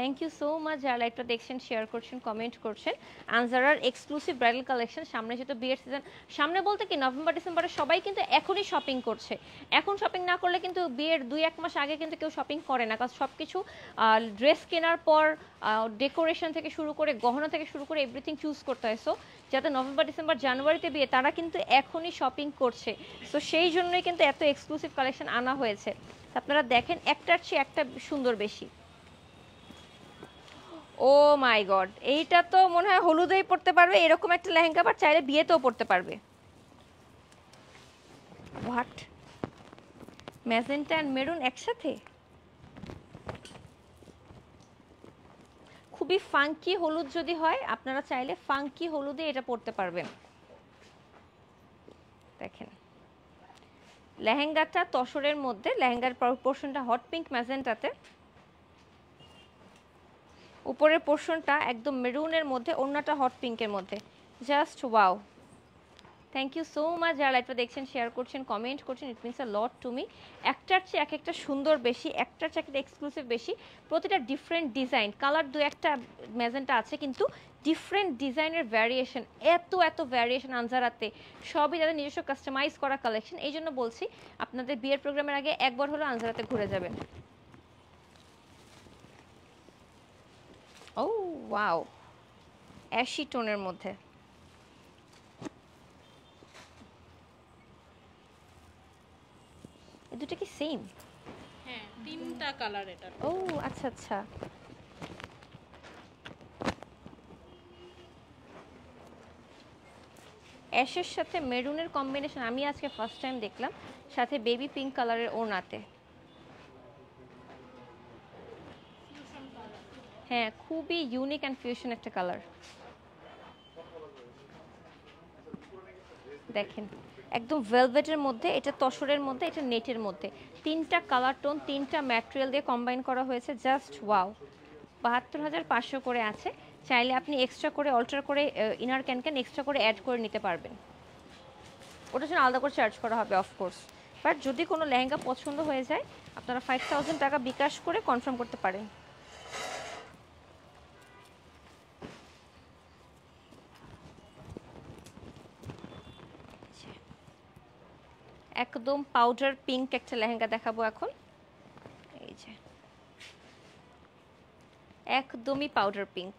Thank you so much যারা লাইভটা দেখছেন, শেয়ার করছেন, কমেন্ট করছেন। আনজারার এক্সক্লুসিভ ব্রাইডাল কালেকশন, সামনে যেহেতু বিয়ের সিজন, সামনে বলতে কি নভেম্বর ডিসেম্বরে সবাই কিন্তু এখনই শপিং করছে। এখন শপিং না করলে কিন্তু বিয়ের 2-1 মাস আগে কিন্তু কেউ শপিং করে না, কারণ সব কিছু ড্রেস কেনার পর ডেকোরেশন থেকে শুরু করে গহনা থেকে শুরু করে এভরিথিং চুজ করতে হয়। সো যাতে নভেম্বর ডিসেম্বর জানুয়ারিতে বিয়ে, তারা কিন্তু এখনই শপিং করছে। সো সেই জন্যই কিন্তু এত এক্সক্লুসিভ কালেকশন আনা হয়েছে। আপনারা দেখেন, একটার চেয়ে একটা সুন্দর বেশি। ও মাই গড, এইটা তো মনে হয় হলুদেই পড়তে পারবে এরকম একটা লেহেঙ্গা, আবার চাইলে বিয়েতেও পড়তে পারবে। হোয়াট, ম্যাজেন্টা অ্যান্ড মেরুন একসাথে, খুবই ফাঙ্কি হলুদ যদি হয়, আপনারা চাইলে ফাঙ্কি হলুদে এটা পড়তে পারবেন। দেখেন লেহেঙ্গাটা তসরের মধ্যে, লেহেঙ্গার পোর্শনটা হট পিঙ্ক ম্যাজেন্টাতে, উপরের পোর্শনটা একদম মেরুনের মধ্যে, ওড়নাটা হট পিঙ্কের মধ্যে। Just wow. Thank you so much যারা লাইভটা দেখছেন, শেয়ার করছেন, কমেন্ট করছেন, it means a lot to me. একটার চেয়ে এক একটা সুন্দর বেশি, একটার চেয়ে একটা এক্সক্লুসিভ বেশি, প্রতিটা ডিফারেন্ট ডিজাইন, কালার 2-1টা ম্যাজেন্টা আছে, কিন্তু ডিফারেন্ট ডিজাইনের ভ্যারিয়েশন, এত ভ্যারিয়েশন আনজারাতে, সবই তাদের নিজস্ব কাস্টমাইজ করা কালেকশন। এই জন্য বলছি আপনাদের বিয়ের প্রোগ্রামের আগে একবার হলো আনজারাতে ঘুরে যাবেন। ও ওয়াও, অ্যাশি টোনের মধ্যে, এই দুটো কি সেম? হ্যাঁ, তিনটা কালার এটা। ও আচ্ছা আচ্ছা, অ্যাশের সাথে মেরুনের কম্বিনেশন আমি আজকে ফার্স্ট টাইম দেখলাম, সাথে বেবি পিঙ্ক কালারের ওড়নাতে। হ্যাঁ, খুবই ইউনিক অ্যান্ড ফিউশন একটা কালার। দেখেন একদম ভেলভেটের মধ্যে, এটা তসরের মধ্যে, এটা নেটের মধ্যে, তিনটা কালার টোন, তিনটা ম্যাটেরিয়াল দিয়ে কম্বাইন করা হয়েছে। Just wow. ৭২,৫০০ করে আছে, চাইলে আপনি এক্সট্রা করে অল্টার করে ইনার ক্যান এক্সট্রা করে অ্যাড করে নিতে পারবেন, ওটার জন্য আলাদা করে চার্জ করা হবে অফকোর্স। বাট যদি কোনো লেহেঙ্গা পছন্দ হয়ে যায়, আপনারা 5,000 টাকা বিকাশ করে কনফার্ম করতে পারেন। একদম পাউডার পিঙ্ক একটা লেহেঙ্গা দেখাবো এখন। এই যে একদমই পাউডার পিঙ্ক,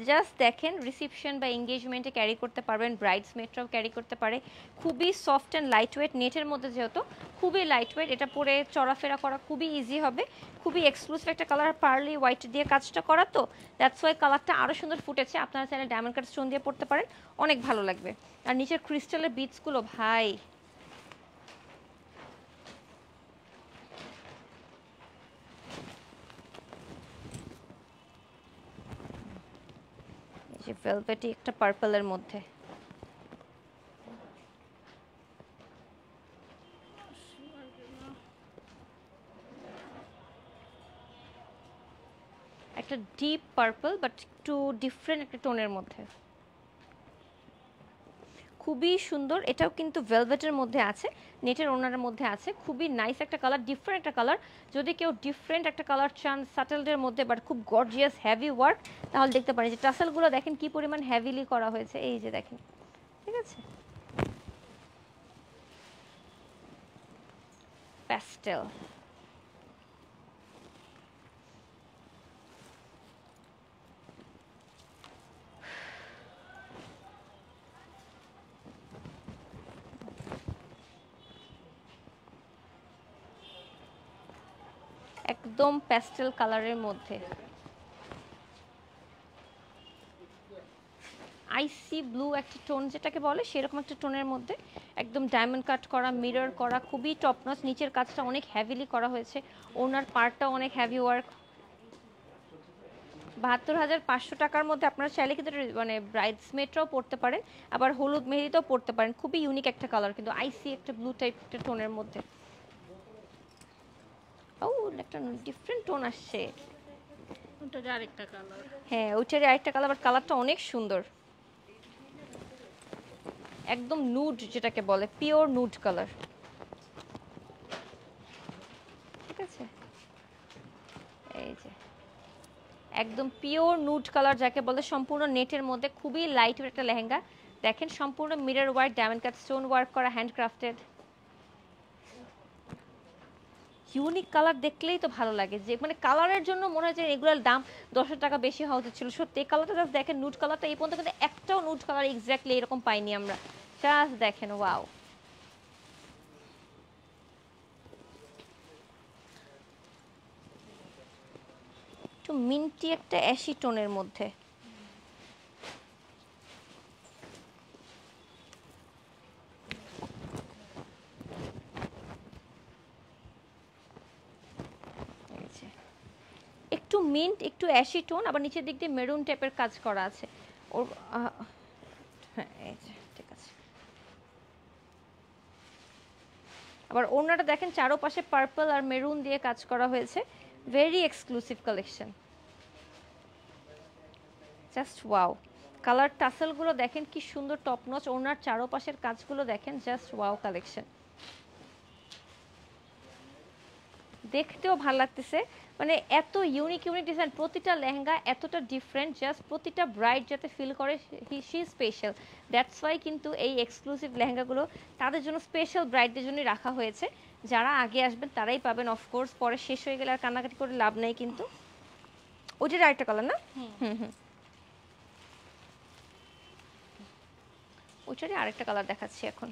জাস্ট দেখেন, রিসেপশন বা এঙ্গেজমেন্টে ক্যারি করতে পারবেন, ব্রাইডসমেডরাও ক্যারি করতে পারে। খুবই সফট অ্যান্ড লাইট ওয়েট, নেটের মধ্যে যেহেতু খুবই লাইট ওয়েট, এটা পরে চলাফেরা করা খুবই ইজি হবে। খুবই এক্সক্লুসিভ একটা কালার, পার্লি হোয়াইট দিয়ে কাজটা করা, তো দ্যাটস ওয়াই কালারটা আরও সুন্দর ফুটেছে। আপনারা চাইলে ডায়মন্ড কাট স্টোন দিয়ে পড়তে পারেন, অনেক ভালো লাগবে। আর নিচের ক্রিস্টালের বিটসগুলো ভাই, যে ভেলভেটি একটা পার্পলের মধ্যে, একটা ডিপ পার্পল বাট একটু ডিফারেন্ট একটা টোনের মধ্যে, খুবই সুন্দর। এটাও কিন্তু ভেলভেটের মধ্যে আছে, নেটের ওনার মধ্যে আছে, খুবই নাইস একটা কালার, ডিফারেন্ট একটা কালার। যদি কেউ ডিফারেন্ট একটা কালার চান সাটেলদের মধ্যে বাট খুব গর্জিয়াস হেভি ওয়ার্ক, তাহলে দেখতে পারেন যে টাসেলগুলো দেখেন কি পরিমাণ হেভিলি করা হয়েছে, এই যে দেখেন, ঠিক আছে। প্যাস্টেল, একদম প্যাস্টেল কালারের মধ্যে, আইসি ব্লু একটা টোন যেটাকে বলে, সেরকম একটা টোনের মধ্যে একদম ডায়মন্ড কাট করা, মিরর করা, খুবই টপ নচ। নিচের কাজটা অনেক হ্যাভিলি করা হয়েছে, ওনার পার্টটাও অনেক হ্যাভি ওয়ার্ক। ৭২,৫০০ টাকার মধ্যে আপনারা চাইলে কিন্তু মানে ব্রাইডসমেডরাও পড়তে পারেন, আবার হলুদ মেহেদিতেও পড়তে পারেন। খুবই ইউনিক একটা কালার, কিন্তু আইসি একটা ব্লু টাইপ একটা টোনের মধ্যে। ও, একটা ডিফারেন্ট টোন আসছে। ওটার আরেকটা কালার। হ্যাঁ, ওইটারই আরেকটা কালার, বাট কালারটা অনেক সুন্দর, একদম নুড যেটাকে বলে, পিওর নুড কালার। ঠিক আছে, এই যে একদম পিওর নুড কালার যাকে বলে, সম্পূর্ণ নেটের মধ্যে খুবই লাইট ওয়েট একটা লেহেঙ্গা। দেখেন সম্পূর্ণ mirror work, diamond cut stone work করা, হ্যান্ডক্রাফটেড। ইউনিক কালার দেখলেই তো ভালো লাগে, যে মানে কালারের জন্য মনে হয় যে এগুলোর দাম 10 টাকা বেশি হওয়া উচিত ছিল। সত্যি এই কালারটা জাস্ট দেখেন, নুড কালারটা এই পর্যন্ত কিন্তু একটাও নুড কালার এক্স্যাক্টলি এরকম পাইনি আমরা। জাস্ট দেখেন, ওয়াও। একটু মিন্টি একটা অ্যাশি টোনের মধ্যে, একটু মিন্ট, একটু অ্যাশি টোন, আবার নিচের দিক দিয়ে মেরুন টাইপের কাজ করা আছে ওর। হ্যাঁ, এই যে ঠিক আছে। আবার ওড়নাটা দেখেন চারোপাশে পার্পল আর মেরুন দিয়ে কাজ করা হয়েছে, very exclusive collection, just wow. Colour টাসেলগুলো দেখেন কি সুন্দর টপ নচ, ওড়নার চারোপাশের কাজগুলো দেখেন, জাস্ট ওয়াও কালেকশন। দেখতেও ভালো লাগতেছে, মানে এত ইউনিক ইউনিক ডিজাইন, প্রতিটা লেহেঙ্গা এতটা ডিফারেন্ট, জাস্ট প্রতিটা ব্রাইড যাতে ফিল করে শি স্পেশাল। দ্যাটস ওয়াই কিন্তু এই এক্সক্লুসিভ লেহেঙ্গাগুলো তাদের জন্য, স্পেশাল ব্রাইডদের জন্যই রাখা হয়েছে। যারা আগে আসবেন তারাই পাবেন, অফকোর্স পরে শেষ হয়ে গেলে আর কান্নাকাটি করে লাভ নেই। কিন্তু ওইটার আরেকটা কালার না? হুম হুম, ওইটারই আরেকটা কালার দেখাচ্ছি এখন।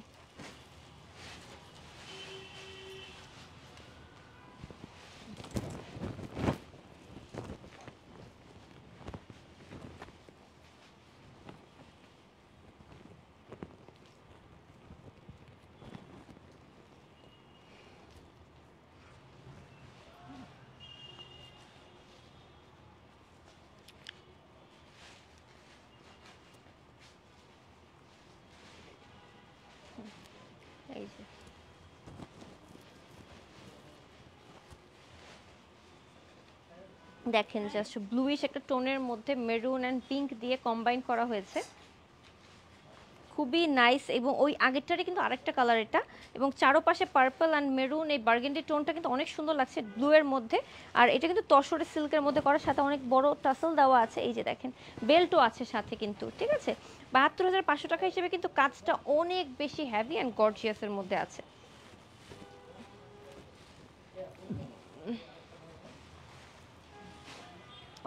এই যে দেখেন, জাস্ট ব্লুইশ একটা টোনের মধ্যে মেরুন অ্যান্ড পিঙ্ক দিয়ে কম্বাইন করা হয়েছে, খুবই নাইস। এবং ওই আগেরটারই কিন্তু আরেকটা কালার এটা, এবং চারোপাশে পার্পল অ্যান্ড মেরুন এই বার্গেন্ডি টোনটা কিন্তু অনেক সুন্দর লাগছে ব্লু এর মধ্যে। আর এটা কিন্তু তসরের সিল্কের মধ্যে করার সাথে অনেক বড় টাসেল দেওয়া আছে, এই যে দেখেন বেল্টও আছে সাথে কিন্তু। ঠিক আছে, ৭২,৫০০ টাকা হিসেবে কিন্তু কাজটা অনেক বেশি হ্যাভি অ্যান্ড গর্জিয়াসের মধ্যে আছে।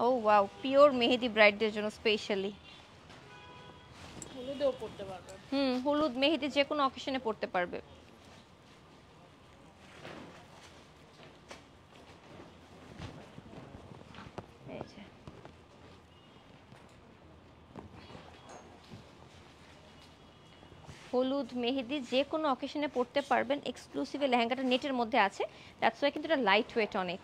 ও ওয়াও, পিওর মেহেদি ব্রাইডদের জন্য স্পেশালি। হলুদেও পড়তে পারবে। হলুদ মেহেদি যে কোনো অকেশনে পড়তে পারবে। এই যে হলুদ মেহেদি যে কোনো অকেশনে পড়তে পারবেন। এক্সক্লুসিভ লেহেঙ্গাটা নেটের মধ্যে আছে, দ্যাটস ওয়াই কিন্তু এটা লাইট ওয়েট অনেক।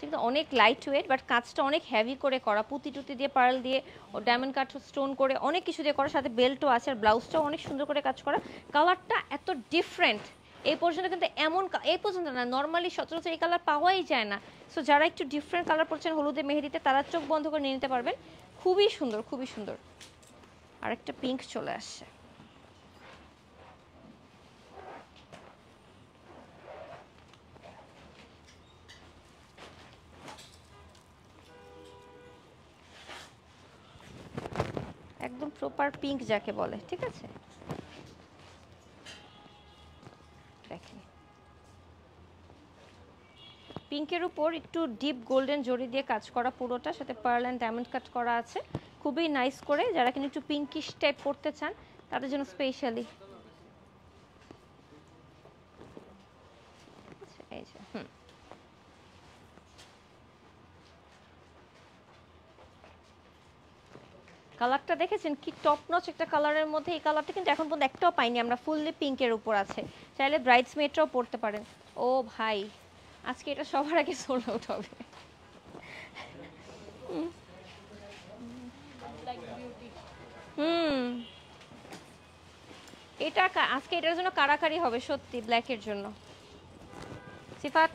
কিন্তু অনেক লাইট ওয়েট, বাট কাজটা অনেক হেভি করে করা, পুঁতি টুতি দিয়ে, পার্ল দিয়ে, ও ডায়মন্ড কাট স্টোন করে অনেক কিছু দিয়ে করা, সাথে বেল্টও আছে, আর ব্লাউজটাও অনেক সুন্দর করে কাজ করা। কালারটা এত ডিফারেন্ট, এই পর্যন্ত কিন্তু এমন, এই পর্যন্ত না, নর্মালি সচরাচর এই কালার পাওয়াই যায় না। সো যারা একটু ডিফারেন্ট কালার পড়ছেন হলুদে মেহেদিতে, তারা চোখ বন্ধ করে নিয়ে নিতে পারবেন। খুবই সুন্দর, খুবই সুন্দর। আরেকটা পিঙ্ক চলে আসছে, একদম প্রপার পিঙ্ক যাকে বলে। ঠিক আছে, দেখেন পিঙ্কের উপর একটু ডিপ গোল্ডেন জরি দিয়ে কাজ করা পুরোটা, সাথে পার্ল অ্যান্ড ডায়মন্ড কাট করা আছে, খুবই নাইস করে। যারা কিন্তু একটু পিঙ্কিশ টাইপ পড়তে চান তাদের জন্য স্পেশালি। কালারটা দেখেছেন কি টপ নচ একটা কালারের মধ্যে। এই কালারটা কিন্তু এখন পর্যন্ত একটাও পাইনি আমরা, ফুললি পিঙ্কের উপর আছে। চাইলে ব্রাইডসমেডরাও পরতে পারেন। ও ভাই, আজকে এটা সবার আগে সোল্ড আউট হবে। হুম, এটা আজকে এটার জন্য কারাকারি হবে সত্যি, ব্ল্যাকের জন্য। সিফাত,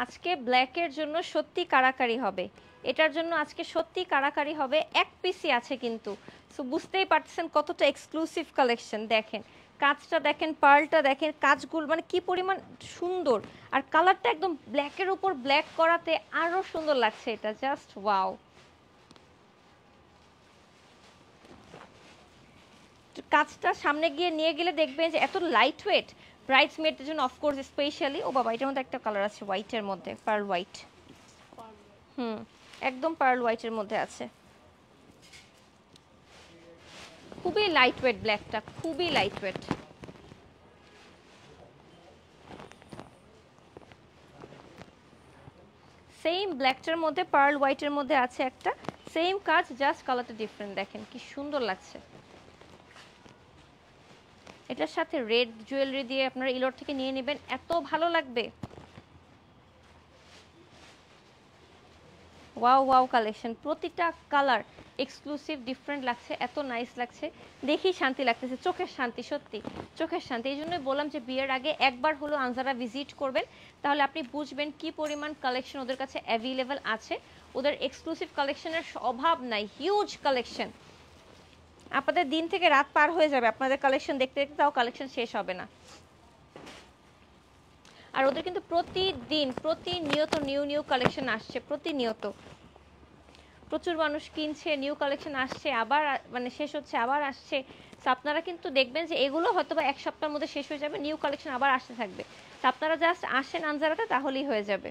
আজকে ব্ল্যাকের জন্য সত্যি কারাকারি হবে, এটার জন্য আজকে সত্যি কারাকারি হবে। এক পিসি আছে কিন্তু, সো বুঝতেই পারছেন কতটা এক্সক্লুসিভ কালেকশন। দেখেন কাজটা, দেখেন পার্লটা, দেখেন কাজগুলো মানে কি পরিমাণ সুন্দর। আর কালারটা একদম ব্ল্যাকের উপর ব্ল্যাক করাতে আরো সুন্দর লাগছে, এটা জাস্ট ওয়াও। কাজটা সামনে গিয়ে নিয়ে গেলে দেখবেন যে এত লাইট ওয়েট, ব্রাইডসমেডদের জন্য অফকোর্স স্পেশালি। ও বাবা, এটার মধ্যে একটা কালার আছে হোয়াইটের মধ্যে, পার্ল হোয়াইট। একদম পার্ল হোয়াইটের মধ্যে আছে। খুবই লাইট ওয়েট ব্ল্যাকটা, খুবই লাইট ওয়েট। সেম ব্ল্যাকটার মধ্যে পার্ল হোয়াইটের মধ্যে আছে একটা, সেম কাজ, জাস্ট কালারটা ডিফারেন্ট। দেখেন কি সুন্দর লাগছে। এটার সাথে রেড জুয়েলারি দিয়ে আপনারা ইলোর থেকে নিয়ে নেবেন, এত ভালো লাগবে। ওয়াও ওয়াও কালেকশন, প্রতিটা কালার এক্সক্লুসিভ ডিফারেন্ট লাগছে, এত নাইস লাগছে, দেখি শান্তি লাগতেছে, চোখের শান্তি, সত্যি চোখের শান্তি। এই জন্যই বললাম যে বিয়ের আগে একবার হলো আনজারা ভিজিট করবেন, তাহলে আপনি বুঝবেন কি পরিমাণ কালেকশন ওদের কাছে অ্যাভেলেবেল আছে। ওদের এক্সক্লুসিভ কালেকশনের অভাব নাই, হিউজ কালেকশন। আপনাদের দিন থেকে রাত পার হয়ে যাবে আপনাদের কালেকশন দেখতে দেখতে, তাও কালেকশন শেষ হবে না। আর ওদের কিন্তু প্রতিদিন প্রতিনিয়ত নিউ নিউ কালেকশন আসছে, প্রতিনিয়ত প্রচুর মানুষ কিনছে, নিউ কালেকশন আসছে, আবার মানে শেষ হচ্ছে, আবার আসছে। তো আপনারা কিন্তু দেখবেন যে এগুলো হয়তো বা এক সপ্তাহের মধ্যে শেষ হয়ে যাবে, নিউ কালেকশন আবার আসতে থাকবে। তো আপনারা জাস্ট আসেন আনজারাতে, তাহলেই হয়ে যাবে।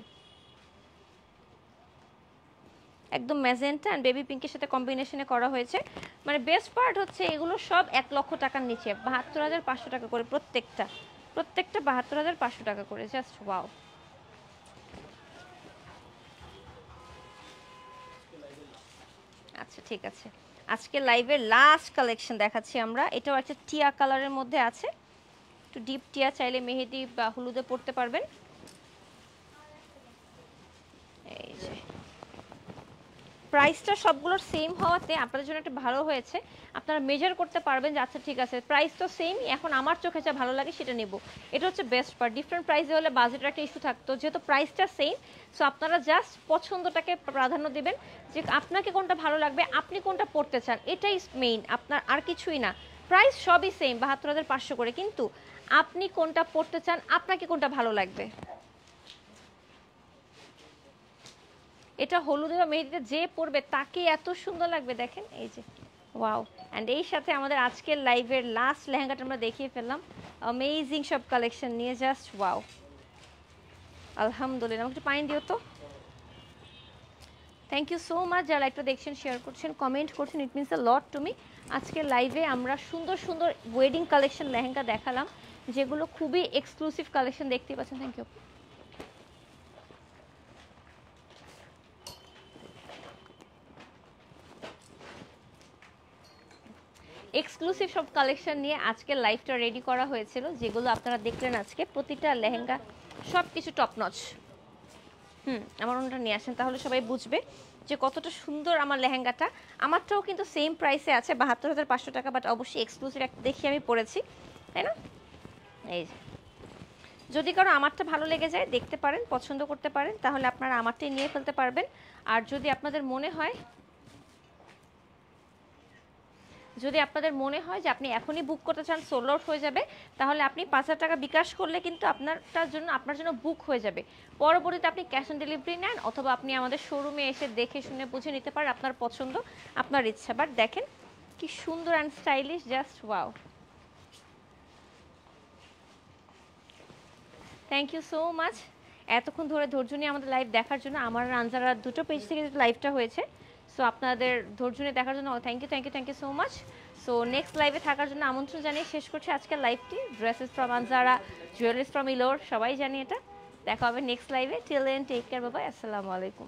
একদম ম্যাজেন্টা অ্যান্ড বেবি পিঙ্কের সাথে কম্বিনেশনে করা হয়েছে। মানে বেস্ট পার্ট হচ্ছে এগুলো সব 1,00,000 টাকার নিচে, 72,500 টাকা করে প্রত্যেকটা, প্রত্যেকটা 72,500 টাকা করে, জাস্ট ওয়াও। আচ্ছা ঠিক আছে, আজকে লাইভের লাস্ট কালেকশন দেখাচ্ছি আমরা। এটাও একটা টিয়া কালারের মধ্যে আছে, একটু ডিপ টিয়া, চাইলে মেহেদি বা হলুদে পড়তে পারবেন। এই যে প্রাইসটা সবগুলোর সেম হওয়াতে আপনাদের জন্য একটা ভালো হয়েছে, আপনারা মেজার করতে পারবেন যে আচ্ছা ঠিক আছে প্রাইস তো সেমই, এখন আমার চোখে যা ভালো লাগে সেটা নেব। এটা হচ্ছে বেস্ট পার্ট। ডিফারেন্ট প্রাইসে হলে বাজেটের একটা ইস্যু থাকতো, যেহেতু প্রাইসটা সেম, সো আপনারা জাস্ট পছন্দটাকে প্রাধান্য দিবেন, যে আপনাকে কোনটা ভালো লাগবে, আপনি কোনটা পড়তে চান, এটাই মেইন, আপনার আর কিছুই না। প্রাইস সবই সেম 72,500 করে, কিন্তু আপনি কোনটা পড়তে চান, আপনাকে কোনটা ভালো লাগবে। এটা হলুদে বা মেহেদিতে যে পরবে তাকে এত সুন্দর লাগবে, দেখেন এই যে ওয়াও। অ্যান্ড এই সাথে আমাদের আজকের লাইভের লাস্ট লেহেঙ্গাটা আমরা দেখিয়ে ফেললাম, অ্যামেজিং সব কালেকশন নিয়ে, জাস্ট ওয়াও। আলহামদুলিল্লাহ, আমাকে একটু পাইন দিও তো। থ্যাংক ইউ সো মাচ যারা লাইভটা দেখছেন, শেয়ার করছেন, কমেন্ট করছেন, it means a lot to me. আজকের লাইভে আমরা সুন্দর সুন্দর ওয়েডিং কালেকশন লেহেঙ্গা দেখালাম, যেগুলো খুবই এক্সক্লুসিভ কালেকশন, দেখতেই পাচ্ছেন। Thank you. এক্সক্লুসিভ সব কালেকশন নিয়ে আজকের লাইভটা রেডি করা হয়েছিল, যেগুলো আপনারা দেখলেন আজকে। প্রতিটা লেহেঙ্গা সব কিছু টপ নচ। আমার ওটা নিয়ে আসেন, তাহলে সবাই বুঝবে যে কতটা সুন্দর আমার লেহেঙ্গাটা। আমারটাও কিন্তু সেম প্রাইসে আছে 72,500 টাকা, বাট অবশ্যই এক্সক্লুসিভ একটা দেখি আমি পরেছি, তাই না? এই যে যদি কারো আমারটা ভালো লেগে যায়, দেখতে পারেন, পছন্দ করতে পারেন, তাহলে আপনারা আমারটাই নিয়ে ফেলতে পারবেন। আর যদি আপনাদের মনে হয় যে আপনি এখনই বুক করতে চান, সোল্ড আউট হয়ে যাবে, তাহলে আপনি 5,000 টাকা বিকাশ করলে কিন্তু আপনার জন্য বুক হয়ে যাবে। পরবর্তীতে আপনি ক্যাশ অন ডেলিভারি নেন, অথবা আপনি আমাদের শোরুমে এসে দেখে শুনে বুঝে নিতে পারেন, আপনার পছন্দ, আপনার ইচ্ছা। বাট দেখেন কি সুন্দর and stylish, just wow. Thank you so much এতক্ষণ ধরে ধৈর্য নিয়ে আমাদের লাইভ দেখার জন্য। আমার আনজারার দুটো পেজ থেকে লাইভটা হয়েছে, সো আপনাদের ধৈর্য নিয়ে দেখার জন্য thank you so much. So next লাইভে থাকার জন্য আমন্ত্রণ জানিয়ে শেষ করছি আজকের লাইভটি। Dresses from Anjara, jewelleries from Elor, সবাই জানি এটা। দেখা হবে নেক্সট লাইভে। Till then take care, bye bye, আসসালামু আলাইকুম।